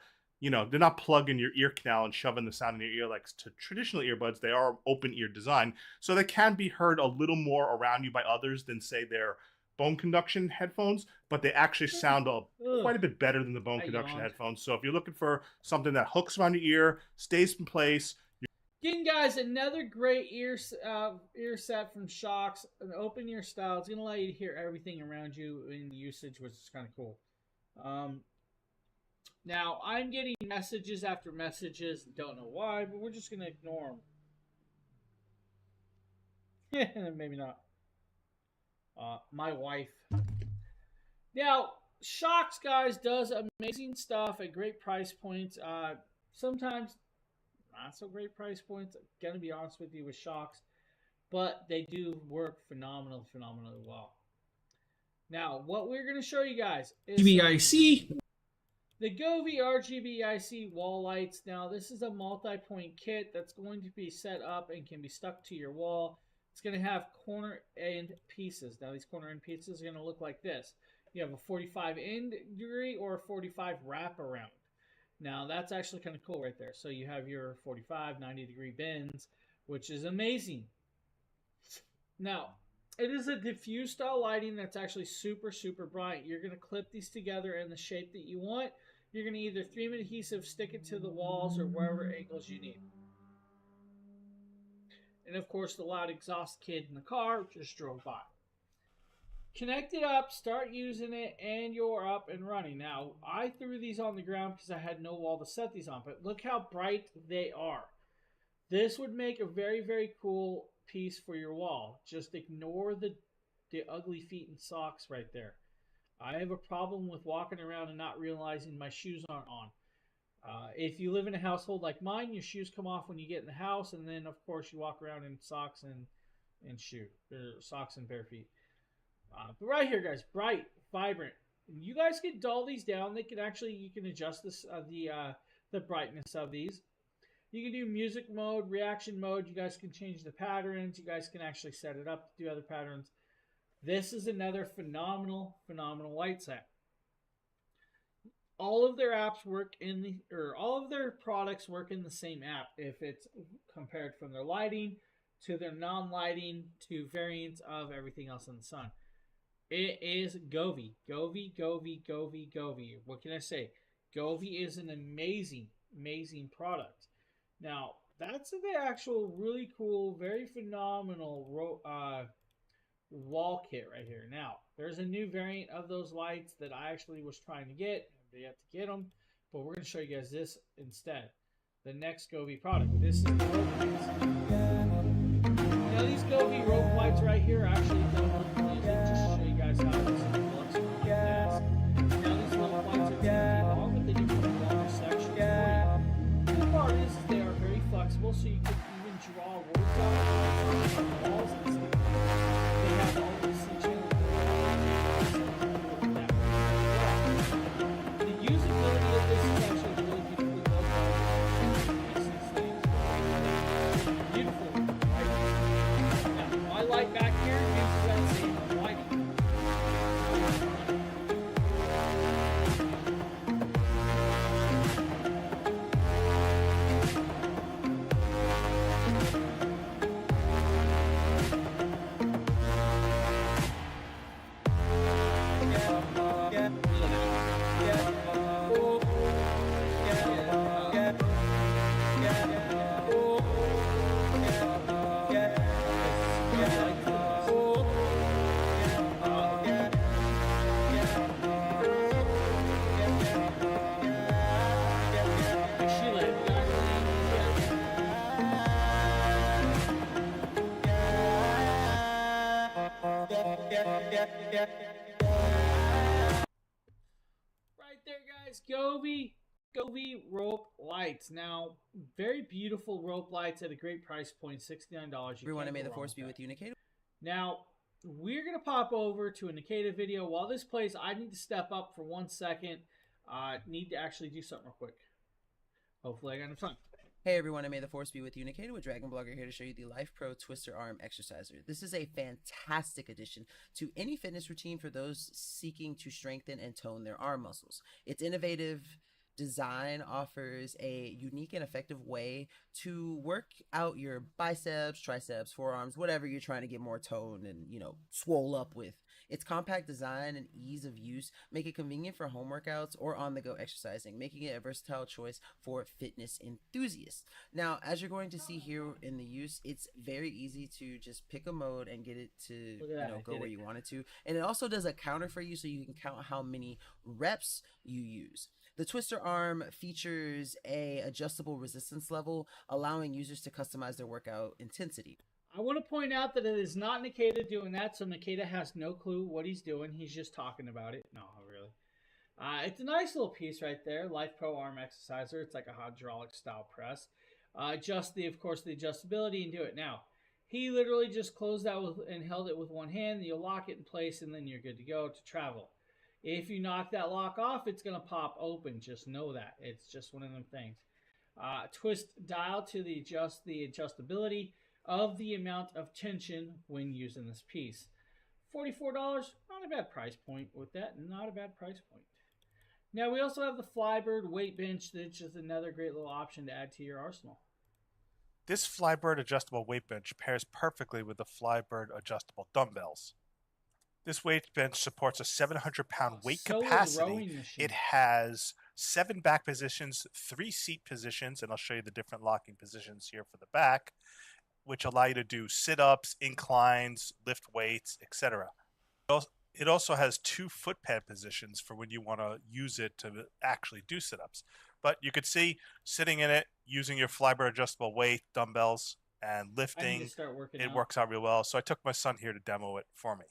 not plugging your ear canal and shoving the sound in your ear like to traditional earbuds. They are open ear design. So they can be heard a little more around you by others than, say, their bone conduction headphones, but they actually sound quite a bit better than the bone conduction headphones. So if you're looking for something that hooks around your ear, stays in place. Again, guys, another great ear set from Shokz, an open ear style. It's going to allow you to hear everything around you in usage, which is kind of cool. Now, I'm getting messages after messages. Don't know why, but we're just going to ignore them. Maybe not. My wife. Now, Shokz, guys, does amazing stuff at great price points. Sometimes not so great price points. Gonna be honest with you with shocks, but they do work phenomenally well. Now, what we're gonna show you guys is GBIC. the Govee RGBIC wall lights. Now, this is a multi-point kit that's going to be set up and can be stuck to your wall. It's going to have corner end pieces. Now, these corner end pieces are going to look like this. You have a 45 end degree or a 45 wrap around. Now, that's actually kind of cool right there. So you have your 45, 90 degree bends, which is amazing. Now, it is a diffuse style lighting that's actually super bright. You're going to clip these together in the shape that you want. You're going to either 3M adhesive stick it to the walls or wherever angles you need. And of course, the loud exhaust kid in the car just drove by. Connect it up, start using it, and you're up and running. Now, I threw these on the ground because I had no wall to set these on, but look how bright they are. This would make a very cool piece for your wall. Just ignore the ugly feet and socks right there. I have a problem with walking around and not realizing my shoes aren't on. If you live in a household like mine, your shoes come off when you get in the house, and then of course you walk around in socks and socks and bare feet. But right here, guys, bright, vibrant. You guys can dull these down. They can actually, you can adjust this the brightness of these. You can do music mode, reaction mode. You guys can change the patterns. You guys can actually set it up to do other patterns. This is another phenomenal light set. All of their apps work all of their products work in the same app. If it's compared from their lighting to their non-lighting to variants of everything else in the sun. It is Govee. Govee. What can I say? Govee is an amazing product. Now, that's the actual really cool, very phenomenal wall kit right here. Now, there's a new variant of those lights that I actually was trying to get. I've yet to get them, but we're going to show you guys this instead. The next Govee product. This is the rope lights. Now, these Govee rope lights right here actually don't look pleasing. Just to show you guys how this looks from this. Now, these rope lights are going to be long, but they do put a longer section for you. The part is they are very flexible, so you can even draw words out on the walls and stuff. They have all the C-channel. The usability of this is actually really beautifully done. Beautiful. Now, my light back here uses that same lighting. Right there, guys, Govee rope lights. Now, very beautiful rope lights at a great price point, $69. Everyone, may the force be with you, Nikita. Now, we're going to pop over to a Nikita video. While this plays, I need to step up for 1 second. Need to actually do something real quick. Hopefully I got enough time. Hey everyone, may the force be with you. Nikita with Dragon Blogger here to show you the Life Pro Twister Arm Exerciser. This is a fantastic addition to any fitness routine for those seeking to strengthen and tone their arm muscles. Its innovative design offers a unique and effective way to work out your biceps, triceps, forearms, whatever you're trying to get more toned and, swole up with. Its compact design and ease of use make it convenient for home workouts or on-the-go exercising, making it a versatile choice for fitness enthusiasts. Now, as you're going to see here in the use, it's very easy to just pick a mode and get it to go where you want it to. And it also does a counter for you so you can count how many reps you use. The Twister Arm features a adjustable resistance level, allowing users to customize their workout intensity. I want to point out that it is not Nikita doing that, so Nikita has no clue what he's doing. He's just talking about it. No, really. It's a nice little piece right there, Life Pro Arm Exerciser. It's like a hydraulic style press. adjust of course, the adjustability and do it. Now, he literally just closed that and held it with one hand. You'll lock it in place, and then you're good to go to travel. If you knock that lock off, it's going to pop open. Just know that. It's just one of them things. Twist dial to adjust the adjustability of the amount of tension when using this piece. $44, not a bad price point with that. Not a bad price point. Now, we also have the Flybird weight bench, which is another great little option to add to your arsenal. This Flybird adjustable weight bench pairs perfectly with the Flybird adjustable dumbbells. This weight bench supports a 700-pound weight capacity. It has 7 back positions, 3 seat positions, and I'll show you the different locking positions here for the back, which allow you to do sit-ups, inclines, lift weights, etc. It also has 2 foot pad positions for when you want to use it to actually do sit-ups. But you could see sitting in it, using your Flybird adjustable weight, dumbbells, and lifting, it works out real well. So I took my son here to demo it for me.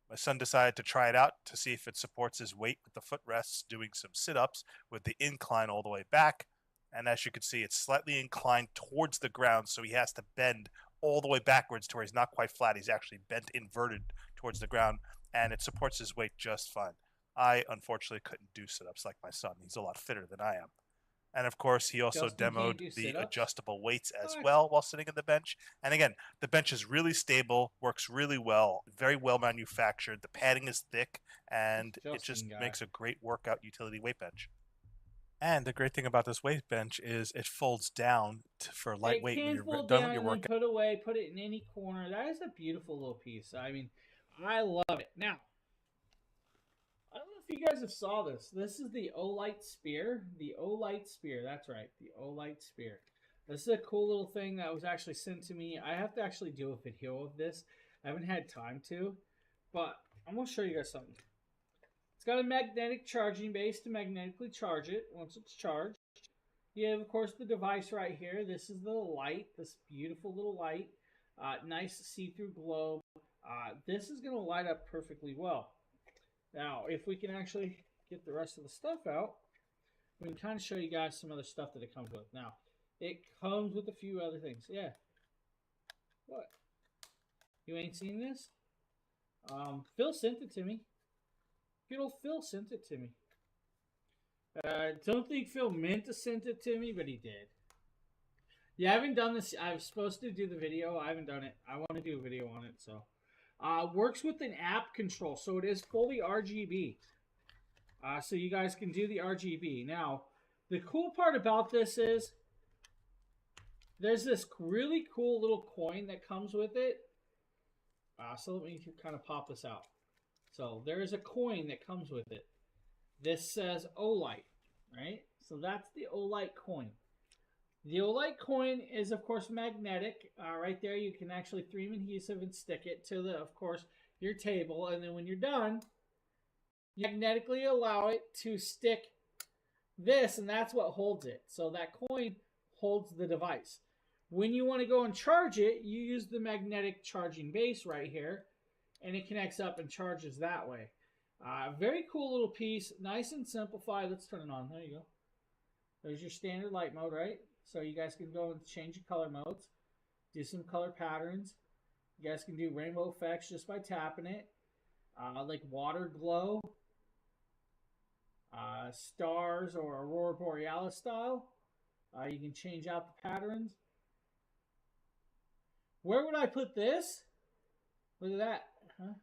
My son decided to try it out to see if it supports his weight with the footrests, doing some sit-ups with the incline all the way back. And as you can see, it's slightly inclined towards the ground, so he has to bend all the way backwards to where he's not quite flat. He's actually bent inverted towards the ground, and it supports his weight just fine. I, unfortunately, couldn't do sit-ups like my son. He's a lot fitter than I am. And, of course, he also demoed the adjustable weights as well while sitting in the bench. And, again, the bench is really stable, works really well, very well manufactured. The padding is thick, and it just makes a great workout utility weight bench. And the great thing about this weight bench is it folds down for lightweight when you're done with your workout. Put away, put it in any corner. That is a beautiful little piece. I mean, I love it. Now, I don't know if you guys have saw this. This is the Olight Spear. The Olight Spear. That's right. The Olight Spear. This is a cool little thing that was actually sent to me. I have to actually do a video of this. I haven't had time to, but I'm going to show you guys something. It's got a magnetic charging base to magnetically charge it once it's charged. You have, of course, the device right here. This is the light, this beautiful little light. Nice see-through globe. This is going to light up perfectly well. Now, if we can actually get the rest of the stuff out, we can kind of show you guys some other stuff that it comes with. Now, it comes with a few other things. Yeah. What? You ain't seen this? Phil sent it to me. Good old Phil sent it to me. Don't think Phil meant to send it to me, but he did. Yeah, I haven't done this. I was supposed to do the video. I haven't done it. I want to do a video on it. So, works with an app control. So it is fully RGB. So you guys can do the RGB. Now, the cool part about this is there's this really cool little coin that comes with it. So let me kind of pop this out. So there is a coin that comes with it. This says Olight, right? So that's the Olight coin. The Olight coin is, of course, magnetic. Right there, you can actually 3M adhesive and stick it to the, of course, your table. And then when you're done, you magnetically allow it to stick this, and that's what holds it. So that coin holds the device. When you want to go and charge it, you use the magnetic charging base right here, and it connects up and charges that way. Very cool little piece, nice and simplified. Let's turn it on. There you go. There's your standard light mode, right? So you guys can go and change your color modes, do some color patterns. You guys can do rainbow effects just by tapping it, like water glow, stars or aurora borealis style. You can change out the patterns. Where would I put this? Look at that. Huh?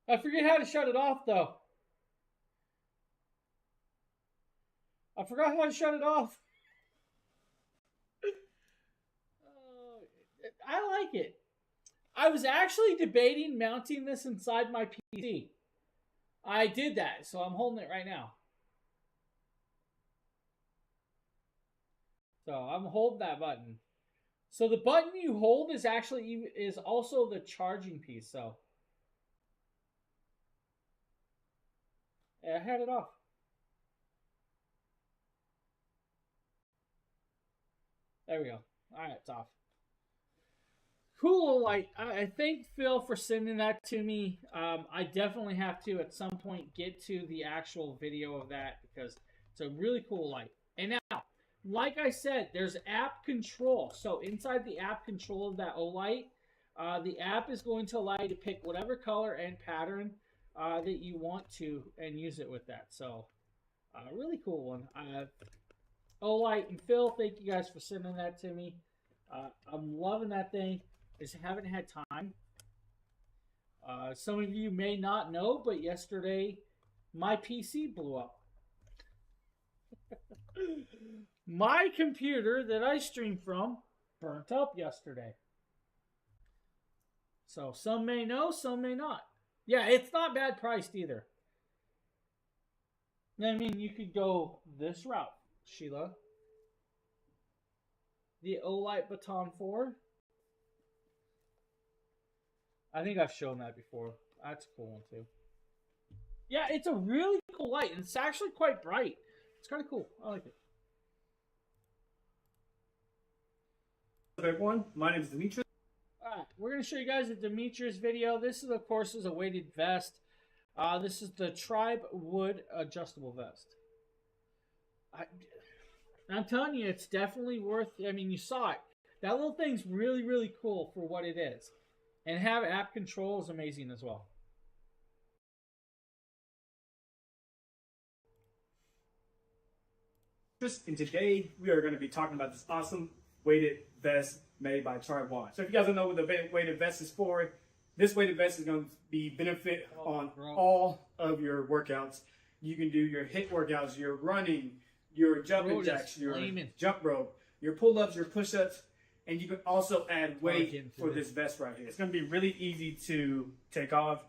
I forget how to shut it off, though. I forgot how to shut it off. I like it. I was actually debating mounting this inside my PC. I did that, so I'm holding it right now. So I'm holding that button. So the button you hold is actually also the charging piece. So yeah, I had it off. There we go. All right, it's off. Cool light. I thank Phil for sending that to me. I definitely have to at some point get to the actual video of that because it's a really cool light. And now, like I said, there's app control. So inside the app control of that Olight, the app is going to allow you to pick whatever color and pattern that you want to and use it with that. So, really cool one. Olight and Phil, thank you guys for sending that to me. I'm loving that thing. Just haven't had time. Some of you may not know, but yesterday my PC blew up. My computer that I stream from burnt up yesterday. So some may know, some may not. Yeah, it's not bad priced either. I mean, you could go this route, Sheila. The Olight Baton 4. I think I've shown that before. That's a cool one too. Yeah, it's a really cool light, and it's actually quite bright. It's kind of cool. I like it. Hello everyone, my name is Demetrius. Alright, we're going to show you guys a Demetrius video. This is, of course, a weighted vest. This is the Tribe Wood adjustable vest. I'm telling you, it's definitely worth, I mean, you saw it. That little thing's really, really cool for what it is. And have app control is amazing as well. And today we are going to be talking about this awesome weighted vest made by Tribe Wood. So if you guys don't know what the weighted vest is for, this weighted vest is going to be benefit on all of your workouts. You can do your HIIT workouts, your running, your jumping jacks, your jump rope, your pull-ups, your push-ups, and you can also add weight for this vest right here. It's going to be really easy to take off,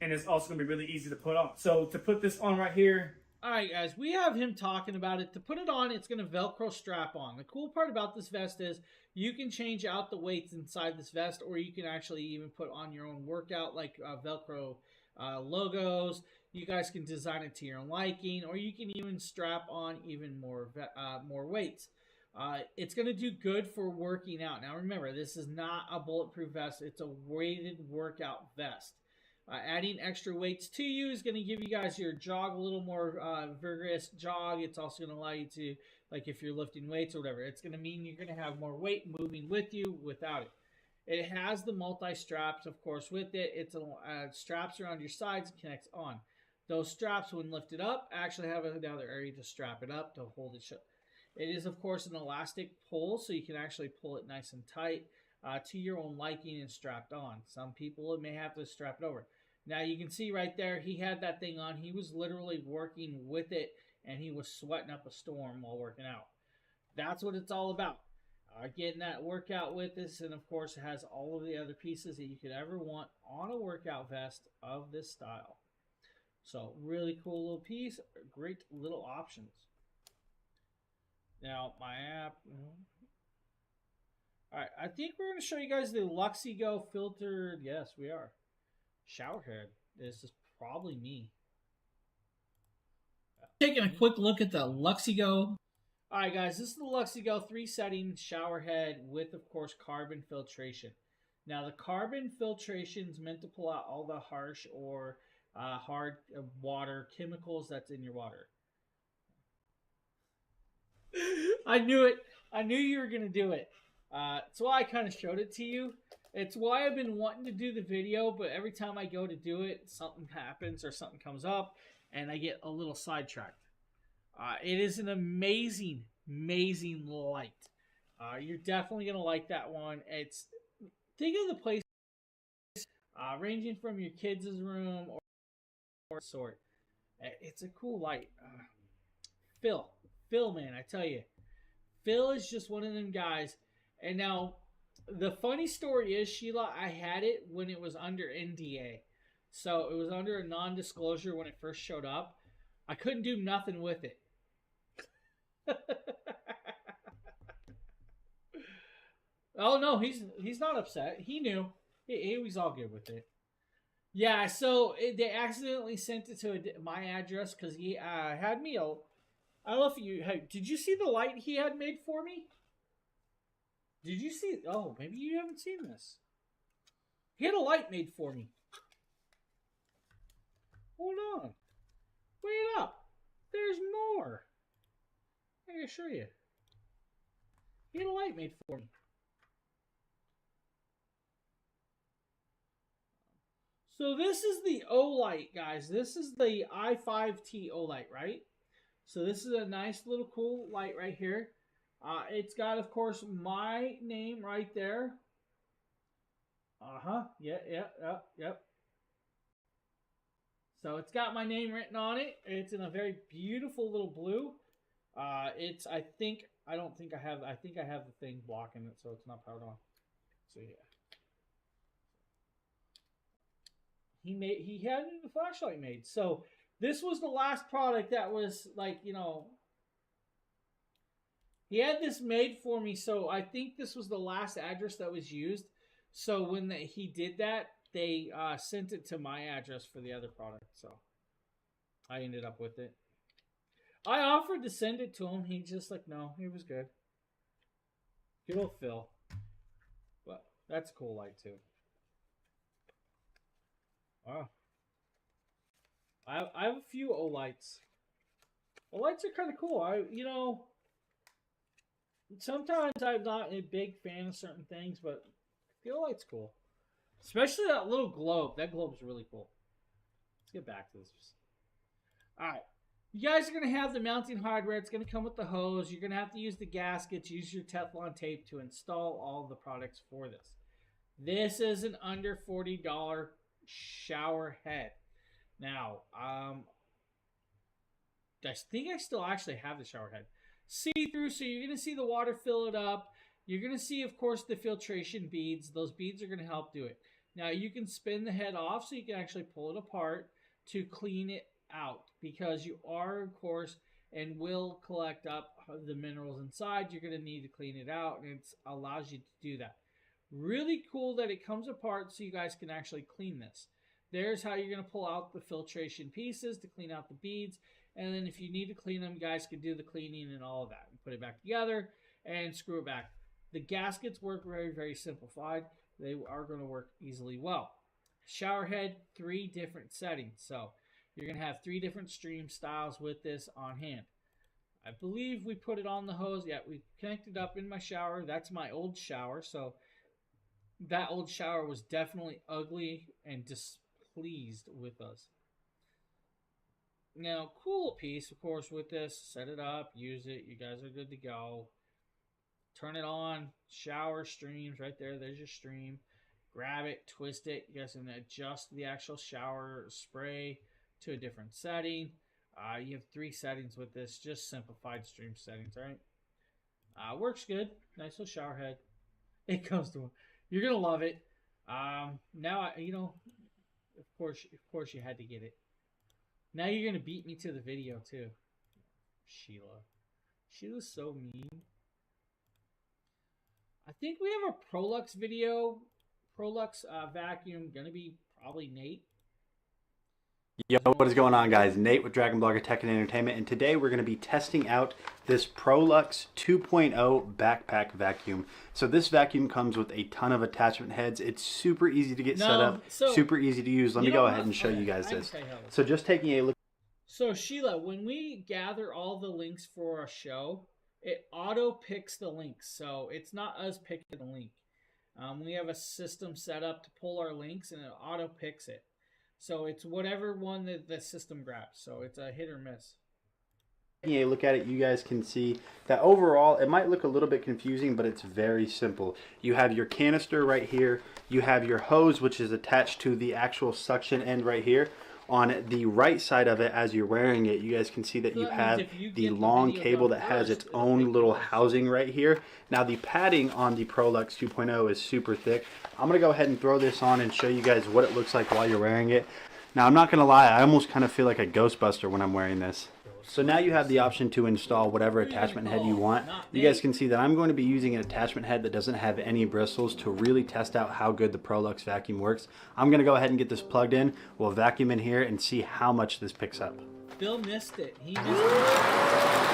and it's also going to be really easy to put on. So to put this on right here. All right, guys, we have him talking about it. To put it on, it's going to Velcro strap on. The cool part about this vest is you can change out the weights inside this vest, or you can actually even put on your own workout, like Velcro logos. You guys can design it to your liking, or you can even strap on even more weights. It's going to do good for working out. Now, remember, this is not a bulletproof vest. It's a weighted workout vest. Adding extra weights to you is going to give you guys your jog a little more vigorous jog. It's also going to allow you to, like if you're lifting weights or whatever, it's going to mean you're going to have more weight moving with you without it. It has the multi-straps, of course, with it. It's straps around your sides and connects on. Those straps, when lifted up, actually have another area to strap it up to hold it shut. It is, of course, an elastic pull, so you can actually pull it nice and tight to your own liking and strapped on. Some people may have to strap it over. Now, you can see right there, he had that thing on. He was literally working with it, and he was sweating up a storm while working out. That's what it's all about. Getting that workout with this, and of course, it has all of the other pieces that you could ever want on a workout vest of this style. So, really cool little piece. Great little options. Now, my app. All right, I think we're going to show you guys the Luxigo filtered. Yes, we are. Showerhead. This is probably me. Taking a quick look at the Luxigo. All right, guys, this is the Luxigo 3-setting showerhead with, of course, carbon filtration. Now, the carbon filtration is meant to pull out all the harsh or hard water chemicals that's in your water. I knew it. I knew you were going to do it. That's why I kind of showed it to you. It's why I've been wanting to do the video, but every time I go to do it, something happens or something comes up, and I get a little sidetracked. It is an amazing, amazing light. You're definitely going to like that one. Think of the place ranging from your kids' room or sort. It's a cool light. Phil, man, I tell you. Phil is just one of them guys. And now, the funny story is, Sheila, I had it when it was under NDA. So, it was under a non-disclosure when it first showed up. I couldn't do nothing with it. Oh, no, he's not upset. He knew. He was all good with it. Yeah, so they accidentally sent it to my address because he had me. I don't know if you... Did you see the light he had made for me? Did you see? Oh, maybe you haven't seen this. He had a light made for me. Hold on. Wait up. There's more. I gotta show you. He had a light made for me. So this is the O-Light, guys. This is the i5T O-Light, right? So this is a nice little cool light right here. It's got, of course, my name right there. Yep. So it's got my name written on it. It's in a very beautiful little blue. I think I have the thing blocking it, so it's not powered on. So yeah. He had the flashlight made. So this was the last product that was like, you know, he had this made for me. So I think this was the last address that was used. So when he did that, they sent it to my address for the other product. So I ended up with it. I offered to send it to him. He just like, no, he was good. Good old Phil. But that's a cool light too. Wow. I have a few O-Lights. O-Lights are kind of cool. Sometimes I'm not a big fan of certain things, but the O-Light's cool. Especially that little globe. That globe's really cool. Let's get back to this. Alright. You guys are going to have the mounting hardware. It's going to come with the hose. You're going to have to use the gaskets. Use your Teflon tape to install all the products for this. This is an under $40 shower head. Now, I think I still actually have the shower head. See-through, so you're going to see the water fill it up. You're going to see, of course, the filtration beads. Those beads are going to help do it. Now, you can spin the head off so you can actually pull it apart to clean it out, because you are, of course, and will collect up the minerals inside. You're going to need to clean it out, and it allows you to do that. Really cool that it comes apart so you guys can actually clean this. There's how you're going to pull out the filtration pieces to clean out the beads. And then if you need to clean them, you guys can do the cleaning and all of that. Put it back together and screw it back. The gaskets work very, very simplified. They are going to work easily well. Shower head, 3 different settings. So you're going to have 3 different stream styles with this on hand. I believe we put it on the hose. Yeah, we connected up in my shower. That's my old shower. So that old shower was definitely ugly and displeased with us. Now, cool piece, of course, with this. Set it up, use it. You guys are good to go. Turn it on. Shower streams right there. There's your stream. Grab it, twist it. You guys can adjust the actual shower spray to a different setting. You have 3 settings with this. Just simplified stream settings, right? Works good. Nice little shower head. It comes to. You're gonna love it. Now, of course, you had to get it. Now you're gonna beat me to the video too. Sheila's so mean. I think we have a Prolux video. Prolux vacuum. Gonna be probably Nate. Yo, what is going on, guys? Nate with Dragon Blogger Tech and Entertainment, and today we're going to be testing out this Prolux 2.0 backpack vacuum. So this vacuum comes with a ton of attachment heads. It's super easy to get set up, super easy to use. Let me go ahead and show you guys this. So just taking a look. So Sheila, when we gather all the links for a show, it auto picks the links. So it's not us picking the link. We have a system set up to pull our links, and it auto picks it. So it's whatever one that the system grabs. So it's a hit or miss. Taking a look at it, you guys can see that overall it might look a little bit confusing, but it's very simple. You have your canister right here. You have your hose, which is attached to the actual suction end right here. On the right side of it, as you're wearing it, you guys can see that you have the long cable that has its own little housing right here. Now the padding on the Prolux 2.0 is super thick. I'm going to go ahead and throw this on and show you guys what it looks like while you're wearing it. Now I'm not going to lie, I almost kind of feel like a Ghostbuster when I'm wearing this. So now you have the option to install whatever attachment head you want. You guys can see that I'm going to be using an attachment head that doesn't have any bristles to really test out how good the Prolux vacuum works. I'm going to go ahead and get this plugged in. We'll vacuum in here and see how much this picks up. Bill missed it. He missed it.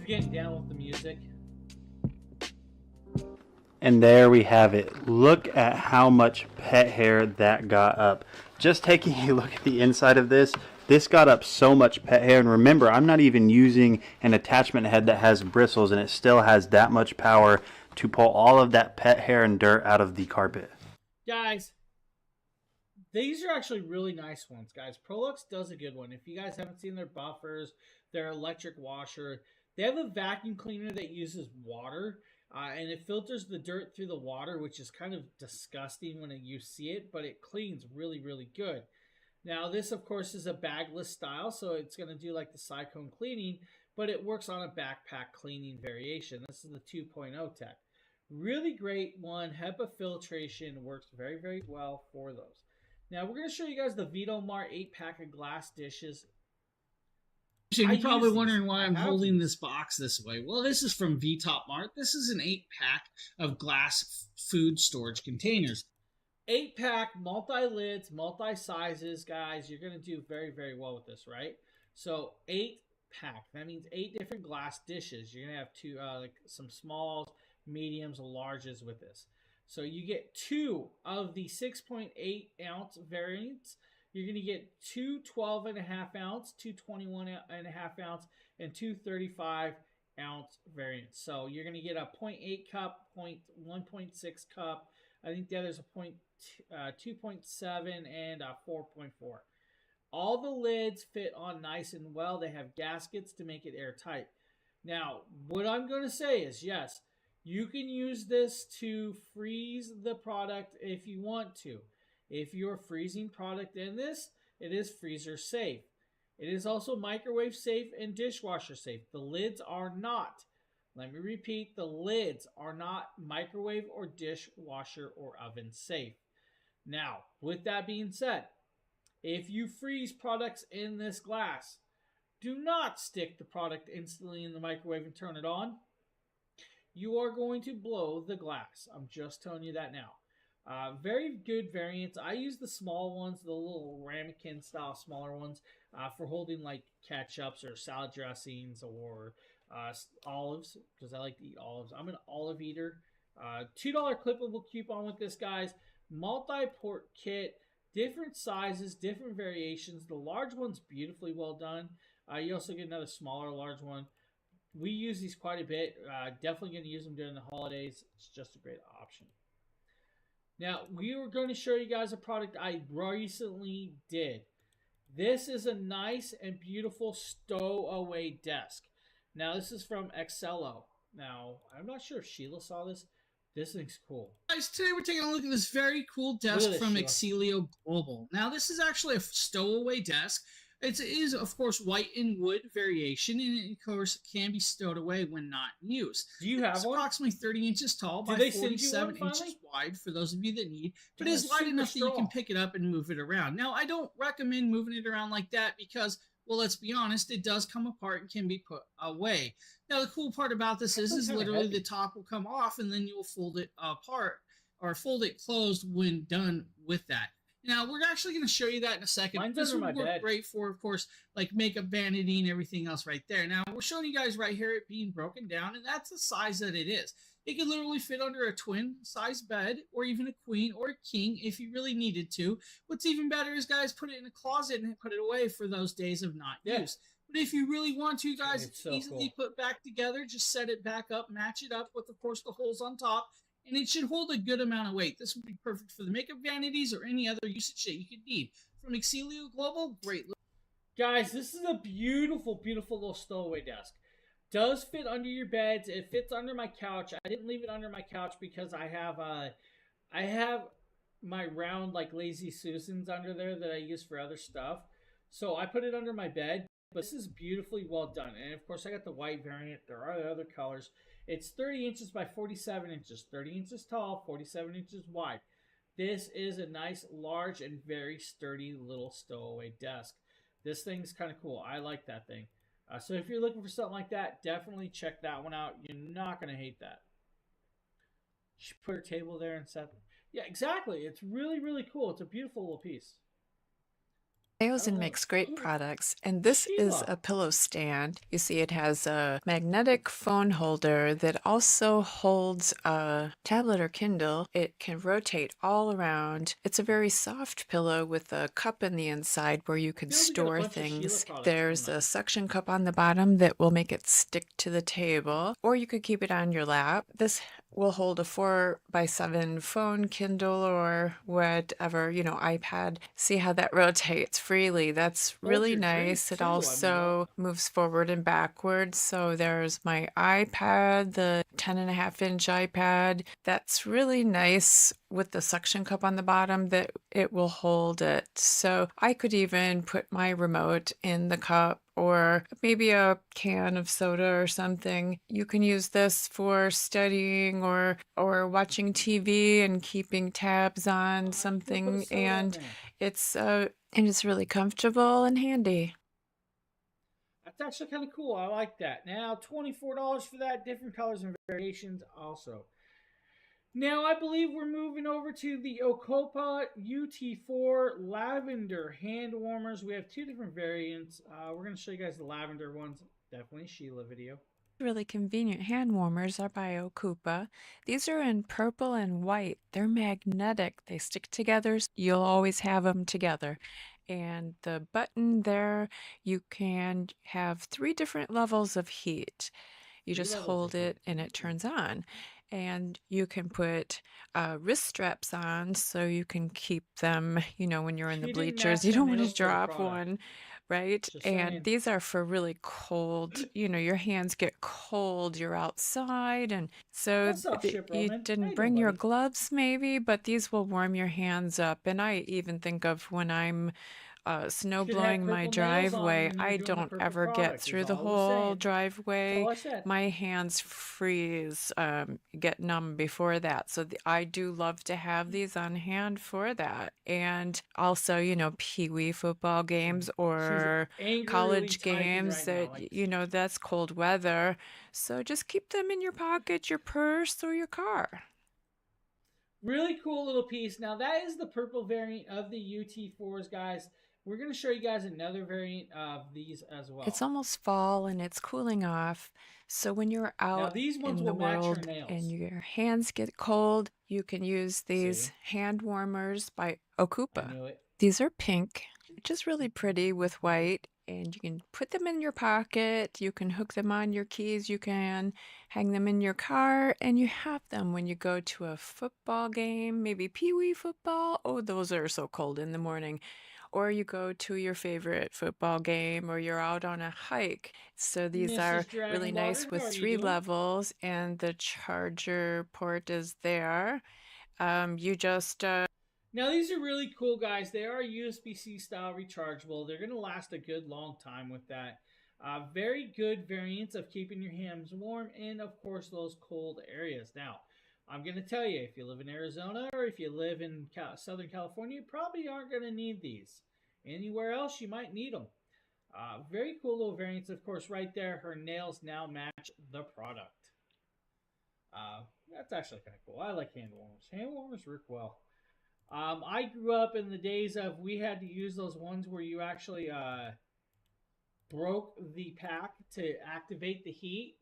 We're getting down with the music. And there we have it. Look at how much pet hair that got up. Just taking a look at the inside of this, this got up so much pet hair. And remember, I'm not even using an attachment head that has bristles, and it still has that much power to pull all of that pet hair and dirt out of the carpet. Guys, these are actually really nice ones, guys. Prolux does a good one. If you guys haven't seen their buffers, their electric washer, they have a vacuum cleaner that uses water. And it filters the dirt through the water, which is kind of disgusting when you see it, but it cleans really, really good. Now, this, of course, is a bagless style, so it's going to do like the Cycone cleaning, but it works on a backpack cleaning variation. This is the 2.0 tech. Really great one. HEPA filtration works very, very well for those. Now, we're going to show you guys the Vitomart 8-pack of glass dishes. You're probably wondering why I'm holding this box this way. Well, this is from VTop Mart. This is an 8-pack of glass food storage containers. 8-pack, multi-lids, multi-sizes, guys. You're going to do very, very well with this, right? So 8-pack. That means 8 different glass dishes. You're going to have two, like some smalls, mediums, larges with this. So you get 2 of the 6.8 ounce variants. You're going to get 2 12.5 ounce, 2 21.5 ounce, and 2 35 ounce variants. So you're going to get a 0.8 cup, 1.6 cup. I think the other's a 2.7 and a 4.4. All the lids fit on nice and well. They have gaskets to make it airtight. Now, what I'm going to say is, yes, you can use this to freeze the product if you want to. If you're freezing product in this, it is freezer safe. It is also microwave safe and dishwasher safe. The lids are not. Let me repeat, the lids are not microwave or dishwasher or oven safe. Now, with that being said, if you freeze products in this glass, do not stick the product instantly in the microwave and turn it on. You are going to blow the glass. I'm just telling you that now. Very good variants. I use the small ones, the little ramekin style smaller ones, for holding like ketchups or salad dressings or olives, because I like to eat olives. I'm an olive eater. $2 clippable coupon with this, guys. Multi-port kit, different sizes, different variations. The large one's beautifully well done. You also get another smaller large one. We use these quite a bit. Definitely going to use them during the holidays. It's just a great option. Now, we were going to show you guys a product I recently did. This is a nice and beautiful stowaway desk. Now, this is from Excello. Now, I'm not sure if Sheila saw this. This thing's cool. Guys, today we're taking a look at this very cool desk from Excelio Global. Now, this is actually a stowaway desk. It is, of course, white and wood variation, and it, of course, can be stowed away when not in use. Do you have it's one? Approximately 30 inches tall by 47 inches wide for those of you that need, but it's light enough that you can pick it up and move it around. Now, I don't recommend moving it around like that because, well, let's be honest, it does come apart and can be put away. Now, the cool part about this is literally the top will come off, and then you'll fold it apart or fold it closed when done with that. Now, we're actually going to show you that in a second. Mine's this under would my work bed. great for, of course, like makeup vanity and everything else right there. Now, we're showing you guys right here it being broken down, and that's the size that it is. It could literally fit under a twin-size bed or even a queen or a king if you really needed to. What's even better is, guys, put it in a closet and put it away for those days of not use. But if you really want to, guys, it's so easily put back together. Just set it back up, match it up with, of course, the holes on top. And it should hold a good amount of weight. This would be perfect for the makeup vanities or any other usage that you could need. From Excelio Global, great. Guys, this is a beautiful, beautiful little stowaway desk. Does fit under your beds. It fits under my couch. I didn't leave it under my couch because I have my round like Lazy Susans under there that I use for other stuff. So I put it under my bed. But this is beautifully well done. And of course, I got the white variant. There are other colors. It's 30 inches by 47 inches. 30 inches tall, 47 inches wide. This is a nice, large, and very sturdy little stowaway desk. This thing's kind of cool. I like that thing. So if you're looking for something like that, definitely check that one out. You're not going to hate that. You should put her table there and set. Yeah, exactly. It's really, really cool. It's a beautiful little piece. Biosen makes great products, and this is a pillow stand. You see it has a magnetic phone holder that also holds a tablet or Kindle. It can rotate all around. It's a very soft pillow with a cup in the inside where you can store things. There's a suction cup on the bottom that will make it stick to the table, or you could keep it on your lap. This will hold a 4x7 phone, Kindle, or whatever, iPad. See how that rotates freely. That's really nice. It also moves forward and backwards. So there's my iPad, the 10.5-inch iPad. That's really nice with the suction cup on the bottom that it will hold it. So I could even put my remote in the cup or maybe a can of soda or something. You can use this for studying or watching TV and keeping tabs on something, and it's really comfortable and handy. That's actually kind of cool. I like that. Now, $24 for that, different colors and variations also. Now, I believe we're moving over to the Ocopa UT4 Lavender hand warmers. We have two different variants. We're going to show you guys the lavender ones. Definitely Sheila video. Really convenient hand warmers are by Ocupa. These are in purple and white. They're magnetic. They stick together. You'll always have them together. And the button there, you can have 3 different levels of heat. You just hold it and it turns on. And you can put wrist straps on so you can keep them, when you're in the bleachers. You don't want to drop one, right? And these are for really cold, your hands get cold, you're outside. And so you didn't bring your gloves maybe, but these will warm your hands up. And I even think of when I'm snow blowing my driveway, I don't ever get through the whole driveway. My hands freeze, get numb before that. So I do love to have these on hand for that. And also, Pee-wee football games or college games that, that's cold weather. So just keep them in your pocket, your purse, or your car. Really cool little piece. Now, that is the purple variant of the UT4s, guys. We're going to show you guys another variant of these as well. It's almost fall and it's cooling off. So when you're out in the world and your hands get cold, you can use these hand warmers by Ocupa. These are pink, which is really pretty with white. And you can put them in your pocket. You can hook them on your keys. You can hang them in your car. And you have them when you go to a football game, maybe Pee-wee football. Oh, those are so cold in the morning. Or you go to your favorite football game, or you're out on a hike. So these are really nice with 3 levels, and the charger port is there. You just... Now, these are really cool, guys. They are USB-C style rechargeable. They're going to last a good long time with that. Very good variants of keeping your hands warm in, of course, those cold areas. Now, I'm going to tell you, if you live in Arizona or if you live in Southern California, you probably aren't going to need these. Anywhere else, you might need them. Very cool little variants. Of course, right there, her nails now match the product. That's actually kind of cool. I like hand warmers. Hand warmers work well. I grew up in the days of we had to use those ones where you actually broke the pack to activate the heat.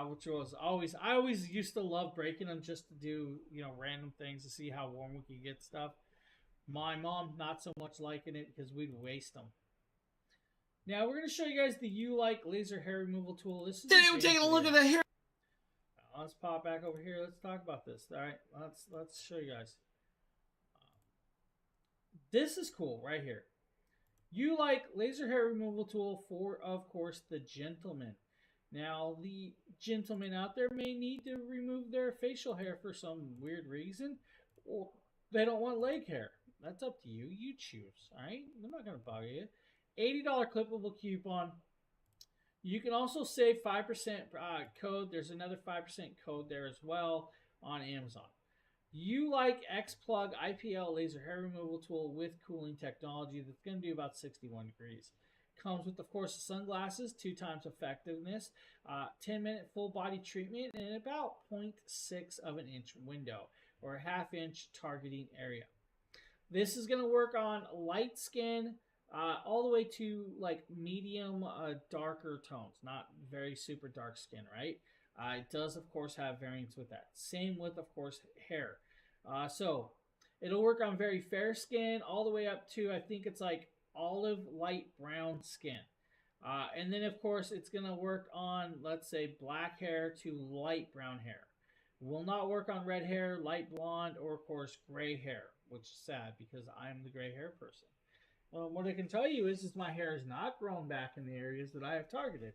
Which was I always used to love breaking them just to do, random things to see how warm we could get stuff. My mom, not so much liking it because we'd waste them. Now, we're going to show you guys the Ulike laser hair removal tool. This is Today we're taking a look at the hair. Let's pop back over here. Let's talk about this. All right, let's show you guys. This is cool right here. Ulike laser hair removal tool for, of course, the gentleman. Now, the gentlemen out there may need to remove their facial hair for some weird reason, or they don't want leg hair. That's up to you. You choose, all right? I'm not going to bother you. $80 clippable coupon. You can also save 5% code. There's another 5% code there as well on Amazon. Ulike X-Plug IPL laser hair removal tool with cooling technology that's going to do about 61 degrees. Comes with, of course, the sunglasses, 2 times effectiveness, 10-minute full body treatment, and about 0.6 of an inch window or a 1/2 inch targeting area. This is going to work on light skin, all the way to like medium darker tones, not very super dark skin, right? It does, of course, have variants with that. Same with, of course, hair. So it'll work on very fair skin all the way up to, I think it's like olive light brown skin. And then, of course, it's going to work on, let's say, black hair to light brown hair. Will not work on red hair, light blonde, or, of course, gray hair, which is sad because I'm the gray hair person. What I can tell you is my hair is not grown back in the areas that I have targeted.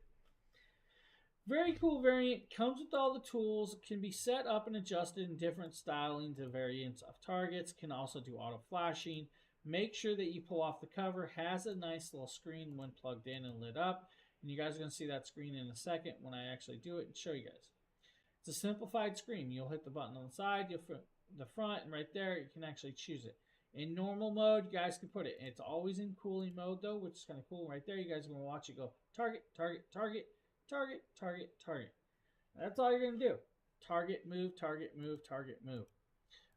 Very cool variant. Comes with all the tools. Can be set up and adjusted in different stylings and variants of targets. Can also do auto flashing. Make sure that you pull off the cover. Has a nice little screen when plugged in and lit up. And you guys are going to see that screen in a second when I actually do it and show you guys. It's a simplified screen. You'll hit the button on the side, you'll the front, and right there you can actually choose it. In normal mode, you guys can put it. It's always in cooling mode though, which is kind of cool. Right there, you guys are going to watch it go target, target, target, target, target, target. That's all you're going to do. Target, move, target, move, target, move.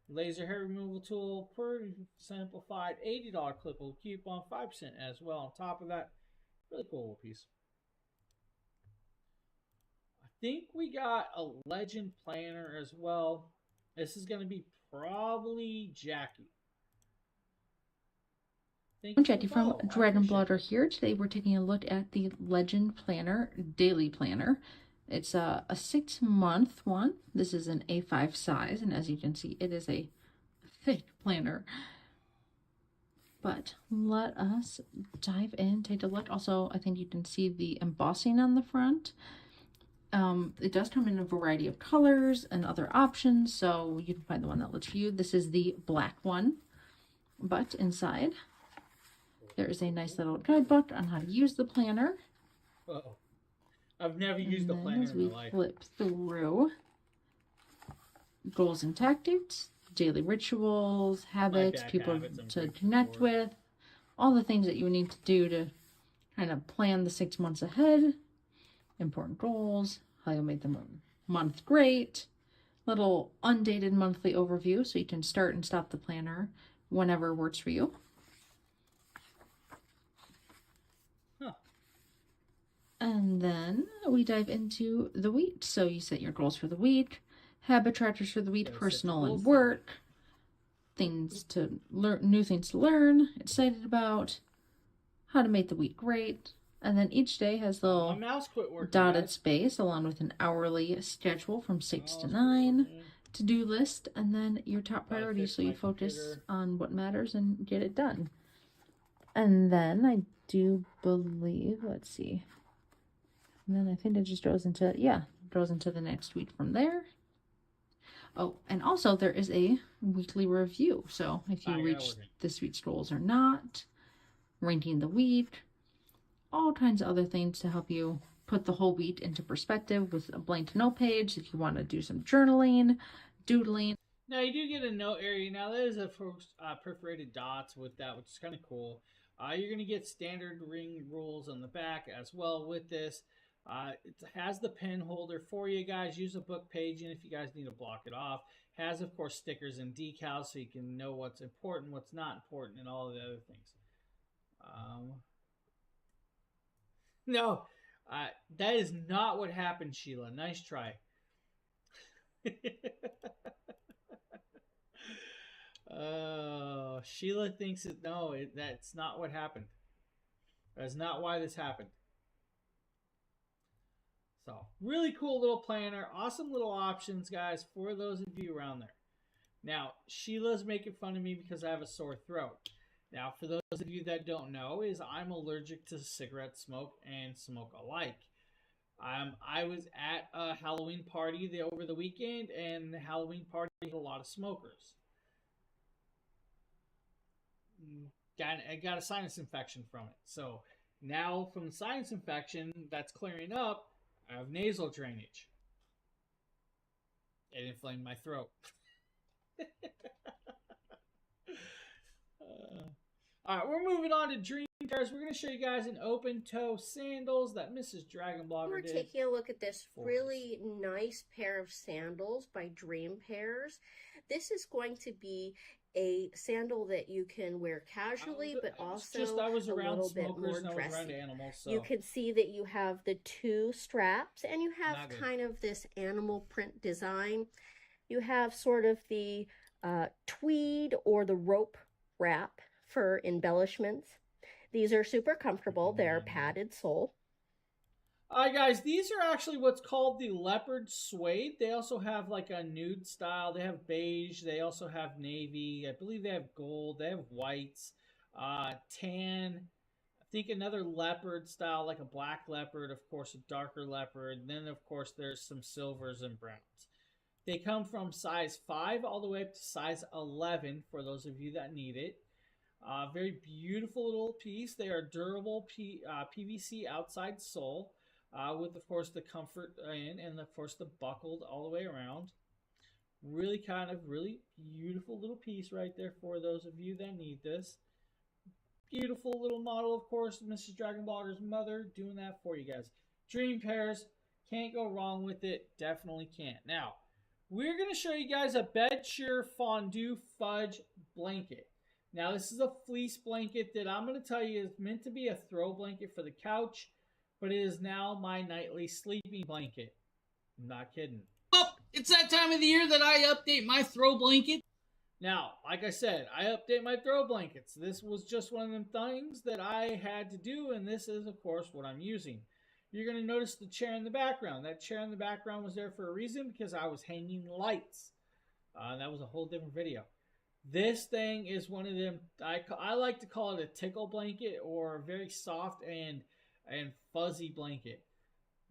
Laser hair removal tool, pretty simplified. $80 clippable coupon, 5% as well. On top of that, really cool little piece. I think we got a legend planner as well. This is going to be probably Jackie. I'm Jackie from Dragon Blogger here. Today we're taking a look at the Legend Planner Daily Planner. It's a 6-month one. This is an A5 size, and as you can see, it is a thick planner. But let us dive in, take a look. Also, I think you can see the embossing on the front. It does come in a variety of colors and other options, so you can find the one that looks for you. This is the black one, but inside there is a nice little guidebook on how to use the planner. Uh-oh. I've never used a planner in my life. Flip through goals and tactics, daily rituals, habits, people to connect with, all the things that you need to do to kind of plan the 6 months ahead, important goals, how you'll make the month great, little undated monthly overview so you can start and stop the planner whenever works for you. And then we dive into the week. So you set your goals for the week, habit trackers for the week, personal and work, things to learn, new things to learn, excited about, how to make the week great. And then each day has the little dotted space along with an hourly schedule from 6 to 9, to-do list, and then your top priorities so you focus on what matters and get it done. And then I do believe, let's see. And then I think it just goes into, goes into the next week from there. Oh, and also there is a weekly review. So if you reach this week's goals or not, ranking the week, all kinds of other things to help you put the whole week into perspective with a blank note page if you want to do some journaling, doodling. Now you do get a note area. Now there is a perforated dots with that, which is kind of cool. You're going to get standard ring rules on the back as well with this. It has the pen holder for you guys. Use a book page, and if you guys need to block it off. Has, of course, stickers and decals so you can know what's important, what's not important, and all the other things. No, that is not what happened, Sheila. Nice try. Sheila thinks that that's not what happened. That's not why this happened. So, really cool little planner. Awesome little options, guys, for those of you around there. Now, Sheila's making fun of me because I have a sore throat. Now, for those of you that don't know, I'm allergic to cigarette smoke and smoke alike. I was at a Halloween party over the weekend, and the Halloween party had a lot of smokers. I got a sinus infection from it. So, now from the sinus infection that's clearing up, I have nasal drainage. It inflamed my throat. Alright, we're moving on to dream pairs. We're going to show you guys an open toe sandals that Mrs. Dragon Blogger did. We're taking a look at this really nice pair of sandals by Dream Pairs. This is going to be a sandal that you can wear casually, but also I was a around little bit smokers more and I was around dressy. animals, so You can see that you have the two straps, and you have not good. kind of this animal print design. You have sort of the tweed or the rope wrap for embellishments. These are super comfortable. They're padded sole. Alright guys, these are actually what's called the leopard suede. They also have like a nude style. They have beige. They also have navy. I believe they have gold. They have whites. Tan. I think another leopard style, like a black leopard. Of course, a darker leopard. And then, of course, there's some silvers and browns. They come from size 5 all the way up to size 11 for those of you that need it. Very beautiful little piece. They are durable PVC outside sole. With, of course, the comfort in and, of course, the buckled all the way around. Really beautiful little piece right there for those of you that need this. Beautiful little model, of course, Mrs. Dragon Blogger's mother doing that for you guys. Dream pairs. Can't go wrong with it. Definitely can't. Now, we're going to show you guys a Bedsure Fondue Fudge blanket. Now, this is a fleece blanket that I'm going to tell you is meant to be a throw blanket for the couch, but it is now my nightly sleeping blanket. I'm not kidding. Oh, it's that time of the year that I update my throw blanket. Now, like I said, I update my throw blankets. This was just one of them things that I had to do, and this is, of course, what I'm using. You're going to notice the chair in the background. That chair in the background was there for a reason, because I was hanging lights. That was a whole different video. This thing is one of them, I like to call it a tickle blanket, or a very soft and fuzzy blanket.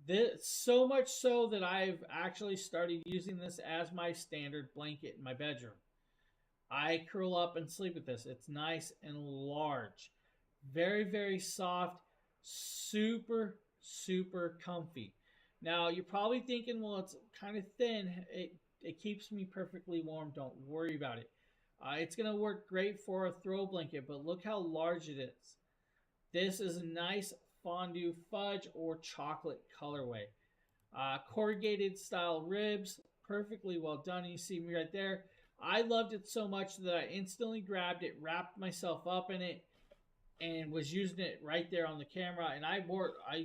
This, so much so that I've actually started using this as my standard blanket in my bedroom. I curl up and sleep with this. It's nice and large. Very, very soft. Super, super comfy. Now, you're probably thinking, well, it's kind of thin. It keeps me perfectly warm. Don't worry about it. It's going to work great for a throw blanket, but look how large it is. This is a nice fondue fudge or chocolate colorway. Corrugated style ribs, perfectly well done. You see me right there. I loved it so much that I instantly grabbed it, wrapped myself up in it, and was using it right there on the camera. And I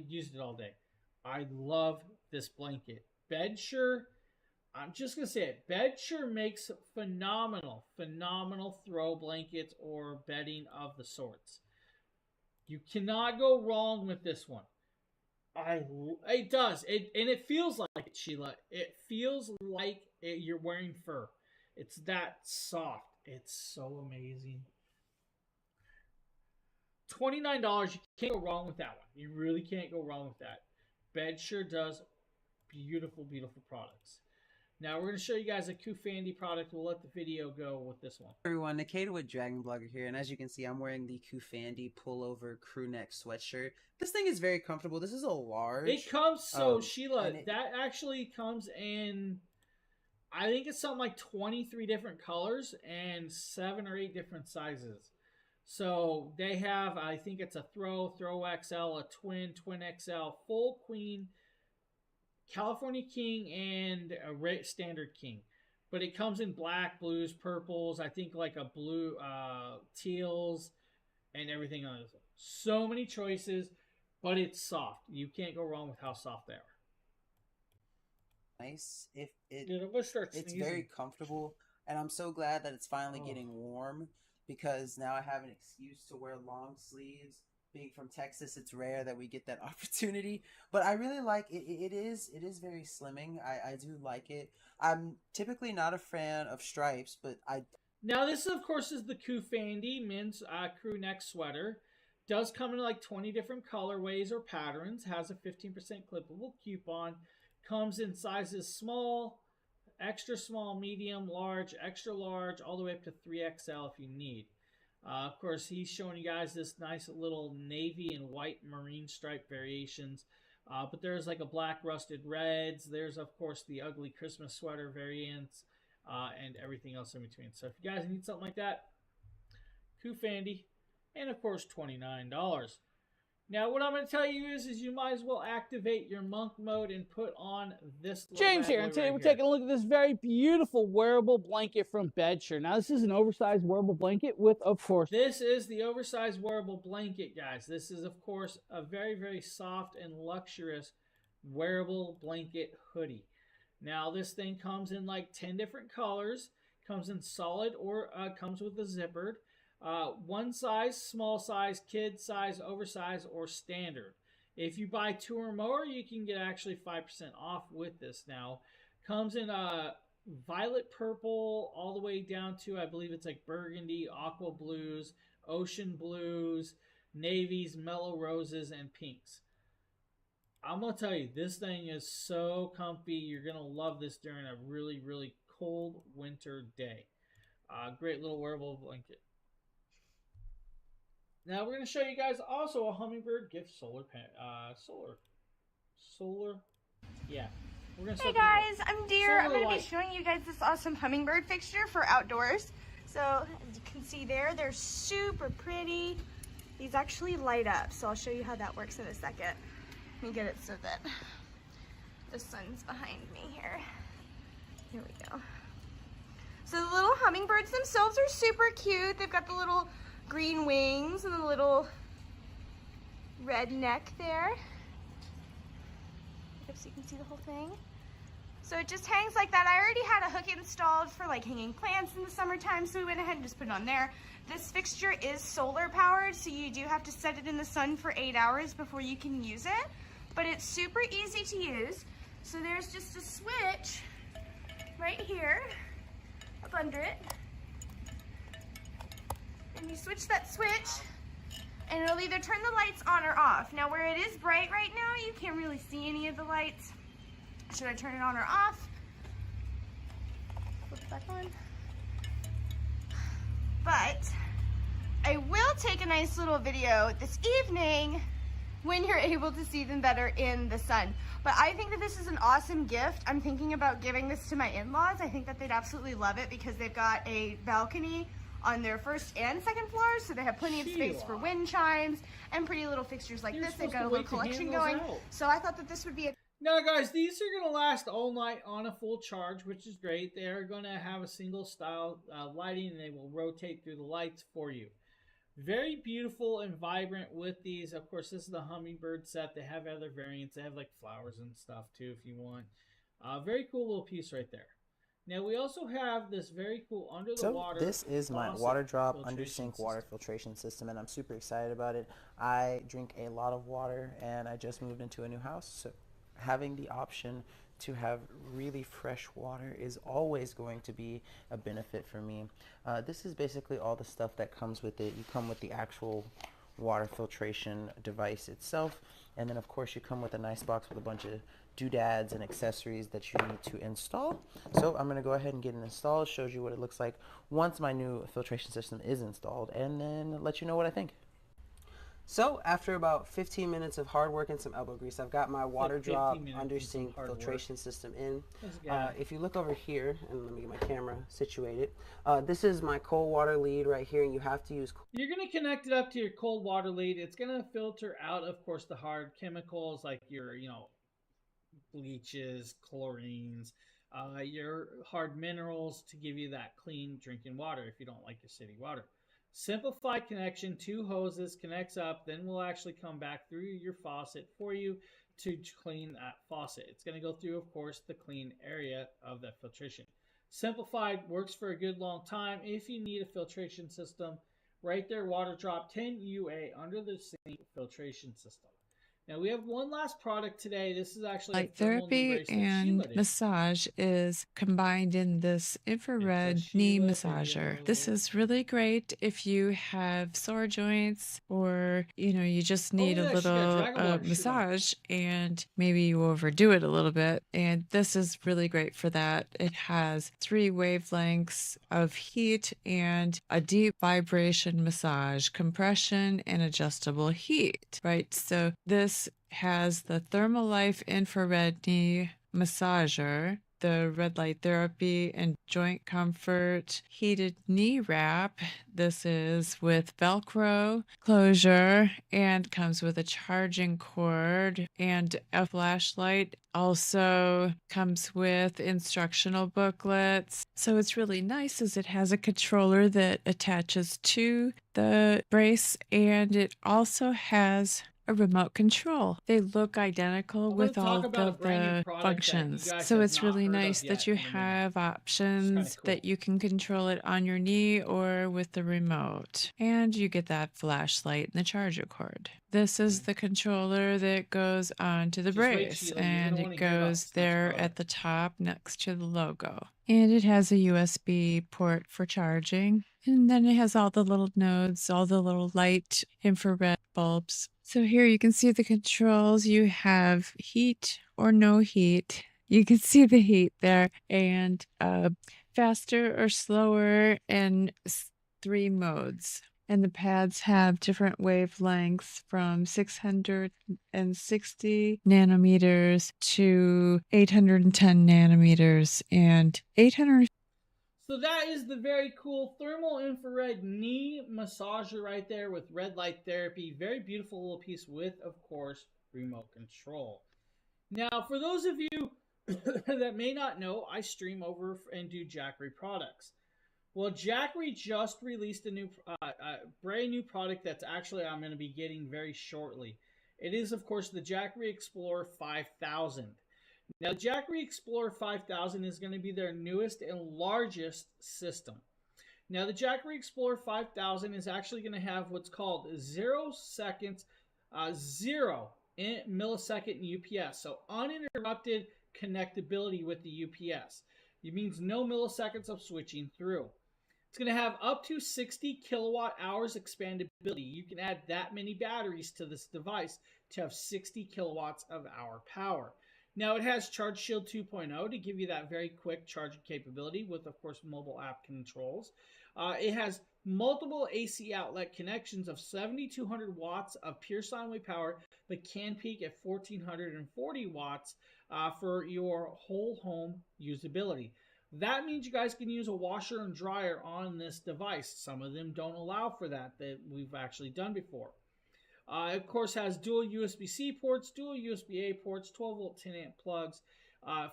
used it all day. I love this blanket. Bedsure, I'm just going to say it. Bedsure makes phenomenal throw blankets or bedding of the sorts. You cannot go wrong with this one. It does. And it feels like it, Sheila. It feels like you're wearing fur. It's that soft. It's so amazing. $29. You can't go wrong with that one. You really can't go wrong with that. Bedsure does beautiful, beautiful products. Now we're going to show you guys a Kufandi product. We'll let the video go with this one. Everyone, Nikita with Dragon Blogger here, and as you can see, I'm wearing the Kufandi pullover crew neck sweatshirt. This thing is very comfortable. This is a large. It comes, Sheila, that actually comes in, I think it's something like 23 different colors and 7 or 8 different sizes. So they have, I think it's a throw XL, a twin XL, full queen, California King, and a standard King. But it comes in black, blues, purples, I think like a blue, teals, and everything else. So many choices, but it's soft. You can't go wrong with how soft they are. Nice. It's very comfortable, and I'm so glad that it's finally getting warm, because now I have an excuse to wear long sleeves. Being from Texas, it's rare that we get that opportunity, but I really like it. It is very slimming. I do like it. I'm typically not a fan of stripes, but Now this, of course, is the Kufandi men's crew neck sweater. Does come in like 20 different colorways or patterns. Has a 15% clippable coupon. Comes in sizes small, extra small, medium, large, extra large, all the way up to 3XL if you need. Of course, he's showing you guys this nice little navy and white marine stripe variations. But there's like a black rusted reds. There's, of course, the ugly Christmas sweater variants and everything else in between. So if you guys need something like that, Kufandi. And, of course, $29. Now, what I'm going to tell you is you might as well activate your monk mode and put on this. James here, and today we're taking a look at this very beautiful wearable blanket from Bedsure. Now, this is an oversized wearable blanket with, of course, this is the oversized wearable blanket, guys. This is, of course, a very, very soft and luxurious wearable blanket hoodie. Now, this thing comes in like 10 different colors, comes in solid or comes with a zippered. One size, small size, kid size, oversized, or standard. If you buy 2 or more, you can get actually 5% off with this. Now, comes in violet purple all the way down to, I believe it's like burgundy, aqua blues, ocean blues, navies, mellow roses, and pinks. I'm going to tell you, this thing is so comfy. You're going to love this during a really, really cold winter day. Great little wearable blanket. Now we're going to show you guys also a Humminbird gift solar. Yeah. We're gonna Hey guys, I'm Deer. I'm going to be showing you guys this awesome Humminbird fixture for outdoors. So as you can see there, they're super pretty. These actually light up, so I'll show you how that works in a second. Let me get it so that the sun's behind me here. Here we go. So the little hummingbirds themselves are super cute. They've got the little green wings and the little red neck there. So you can see the whole thing. So it just hangs like that. I already had a hook installed for like hanging plants in the summertime, so we went ahead and just put it on there. This fixture is solar powered, so you do have to set it in the sun for 8 hours before you can use it. But it's super easy to use. So there's just a switch right here, up under it. And you switch that switch, and it'll either turn the lights on or off. Now where it is bright right now, you can't really see any of the lights. Should I turn it on or off? Flip it back on. But I will take a nice little video this evening when you're able to see them better in the sun. But I think that this is an awesome gift. I'm thinking about giving this to my in-laws. I think that they'd absolutely love it because they've got a balcony on their first and second floors, so they have plenty of space for wind chimes and pretty little fixtures like this. They've got a little collection going. So I thought that this would be a... Now, guys, these are going to last all night on a full charge, which is great. They are going to have a single style lighting, and they will rotate through the lights for you. Very beautiful and vibrant with these. Of course, this is the Humminbird set. They have other variants. They have like flowers and stuff too if you want. Very cool little piece right there. Now we also have this very cool under the water. So this is my water drop under sink water filtration system, and I'm super excited about it. I drink a lot of water, and I just moved into a new house, so having the option to have really fresh water is always going to be a benefit for me. This is basically all the stuff that comes with it. You come with the actual water filtration device itself, and then of course you come with a nice box with a bunch of doodads and accessories that you need to install. So I'm going to go ahead and get it installed, shows you what it looks like once my new filtration system is installed, and then let you know what I think. So after about 15 minutes of hard work and some elbow grease, I've got my water drop under sink filtration system in. If you look over here, and let me get my camera situated, this is my cold water lead right here, and you have to use... You're going to connect it up to your cold water lead. It's going to filter out, of course, the hard chemicals like your, bleaches, chlorines, your hard minerals to give you that clean drinking water if you don't like your city water. Simplified connection, 2 hoses, connects up, then we'll actually come back through your faucet for you to clean that faucet. It's going to go through, of course, the clean area of that filtration. Simplified works for a good long time. If you need a filtration system, right there, water drop 10 UA under the sink filtration system. Now we have one last product today. This is actually light therapy and massage is combined in this infrared knee massager. This is really great if you have sore joints or you just need a little massage and maybe you overdo it a little bit. And this is really great for that. It has 3 wavelengths of heat and a deep vibration massage, compression, and adjustable heat. Right. So this has the Thermalife infrared knee massager the red light therapy and joint comfort heated knee wrap. This is with Velcro closure and comes with a charging cord and a flashlight. Also comes with instructional booklets. So it's really nice as it has a controller that attaches to the brace, and it also has a remote control. They look identical with all of the functions. So it's really nice that you have options that you can control it on your knee or with the remote. And you get that flashlight and the charger cord. This is the controller that goes onto the brace, and it goes there at the top next to the logo. And it has a USB port for charging. And then it has all the little nodes, all the little light infrared bulbs. So here you can see the controls. You have heat or no heat. You can see the heat there, and faster or slower in 3 modes. And the pads have different wavelengths from 660 nanometers to 810 nanometers and 800. So that is the very cool thermal infrared knee massager right there with red light therapy. Very beautiful little piece with, of course, remote control. Now, for those of you that may not know, I stream over and do Jackery products. Well, Jackery just released a new, brand new product that's actually I'm going to be getting very shortly. It is, of course, the Jackery Explorer 5000. Now, Jackery Explorer 5000 is going to be their newest and largest system. Now, the Jackery Explorer 5000 is actually going to have what's called 0 millisecond UPS. So, uninterrupted connectability with the UPS. It means no milliseconds of switching through. It's going to have up to 60 kilowatt hours expandability. You can add that many batteries to this device to have 60 kilowatts of hour power. Now, it has Charge Shield 2.0 to give you that very quick charging capability with, of course, mobile app controls. It has multiple AC outlet connections of 7,200 watts of pure sine wave power, but can peak at 1,440 watts for your whole home usability. That means you guys can use a washer and dryer on this device. Some of them don't allow for that we've actually done before. Of course, has dual USB-C ports, dual USB-A ports, 12-volt 10-amp plugs,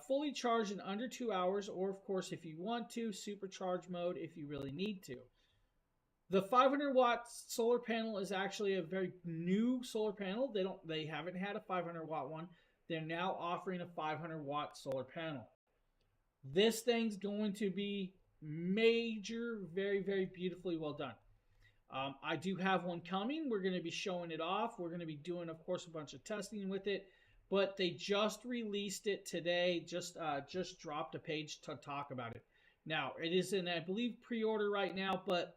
fully charged in under 2 hours, or of course, if you want to, supercharge mode if you really need to. The 500-watt solar panel is actually a very new solar panel. They haven't had a 500-watt one. They're now offering a 500-watt solar panel. This thing's going to be major, very, very beautifully well done. I do have one coming. We're going to be showing it off. We're going to be doing, of course, a bunch of testing with it. But they just released it today. Just dropped a page to talk about it. Now, it is in, I believe, pre-order right now. But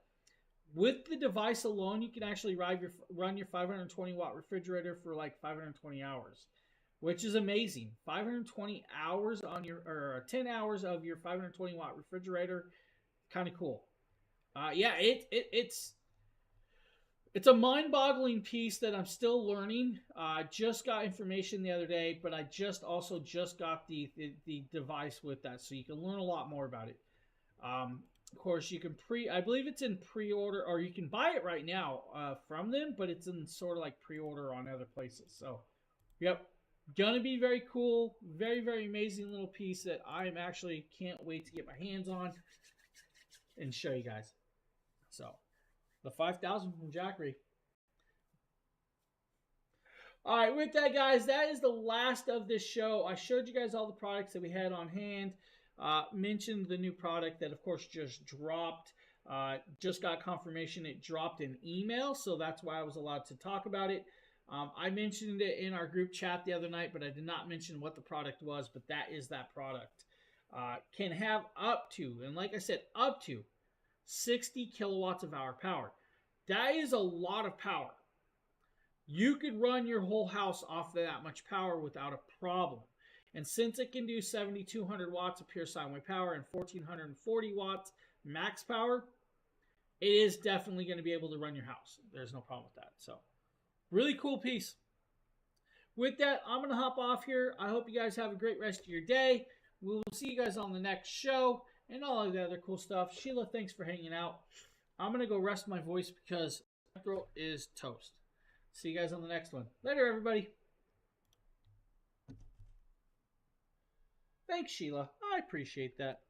with the device alone, you can actually run your 520-watt refrigerator for like 520 hours. Which is amazing. 520 hours on your, or 10 hours of your 520-watt refrigerator. Kind of cool. Yeah, it's a mind-boggling piece that I'm still learning. I just got information the other day, but I just got the device with that, so you can learn a lot more about it. Of course, you can I believe it's in pre-order, or you can buy it right now from them, but it's in sort of like pre-order on other places. So, yep. Gonna be very cool, very, very amazing little piece that I'm actually can't wait to get my hands on and show you guys. So, the 5000 from Jackery. Alright, with that, guys, that is the last of this show. I showed you guys all the products that we had on hand. Mentioned the new product that, of course, just dropped. Just got confirmation it dropped an email, so that's why I was allowed to talk about it. I mentioned it in our group chat the other night, but I did not mention what the product was, but that is that product. Can have up to, and like I said, up to 60 kilowatts of hour power. That is a lot of power. You could run your whole house off of that much power without a problem. And since it can do 7,200 watts of pure sine wave power and 1,440 watts max power, it is definitely going to be able to run your house. There's no problem with that. So, really cool piece. With that, I'm going to hop off here. I hope you guys have a great rest of your day. We will see you guys on the next show and all of the other cool stuff. Sheila, thanks for hanging out. I'm going to go rest my voice because my throat is toast. See you guys on the next one. Later, everybody. Thanks, Sheila. I appreciate that.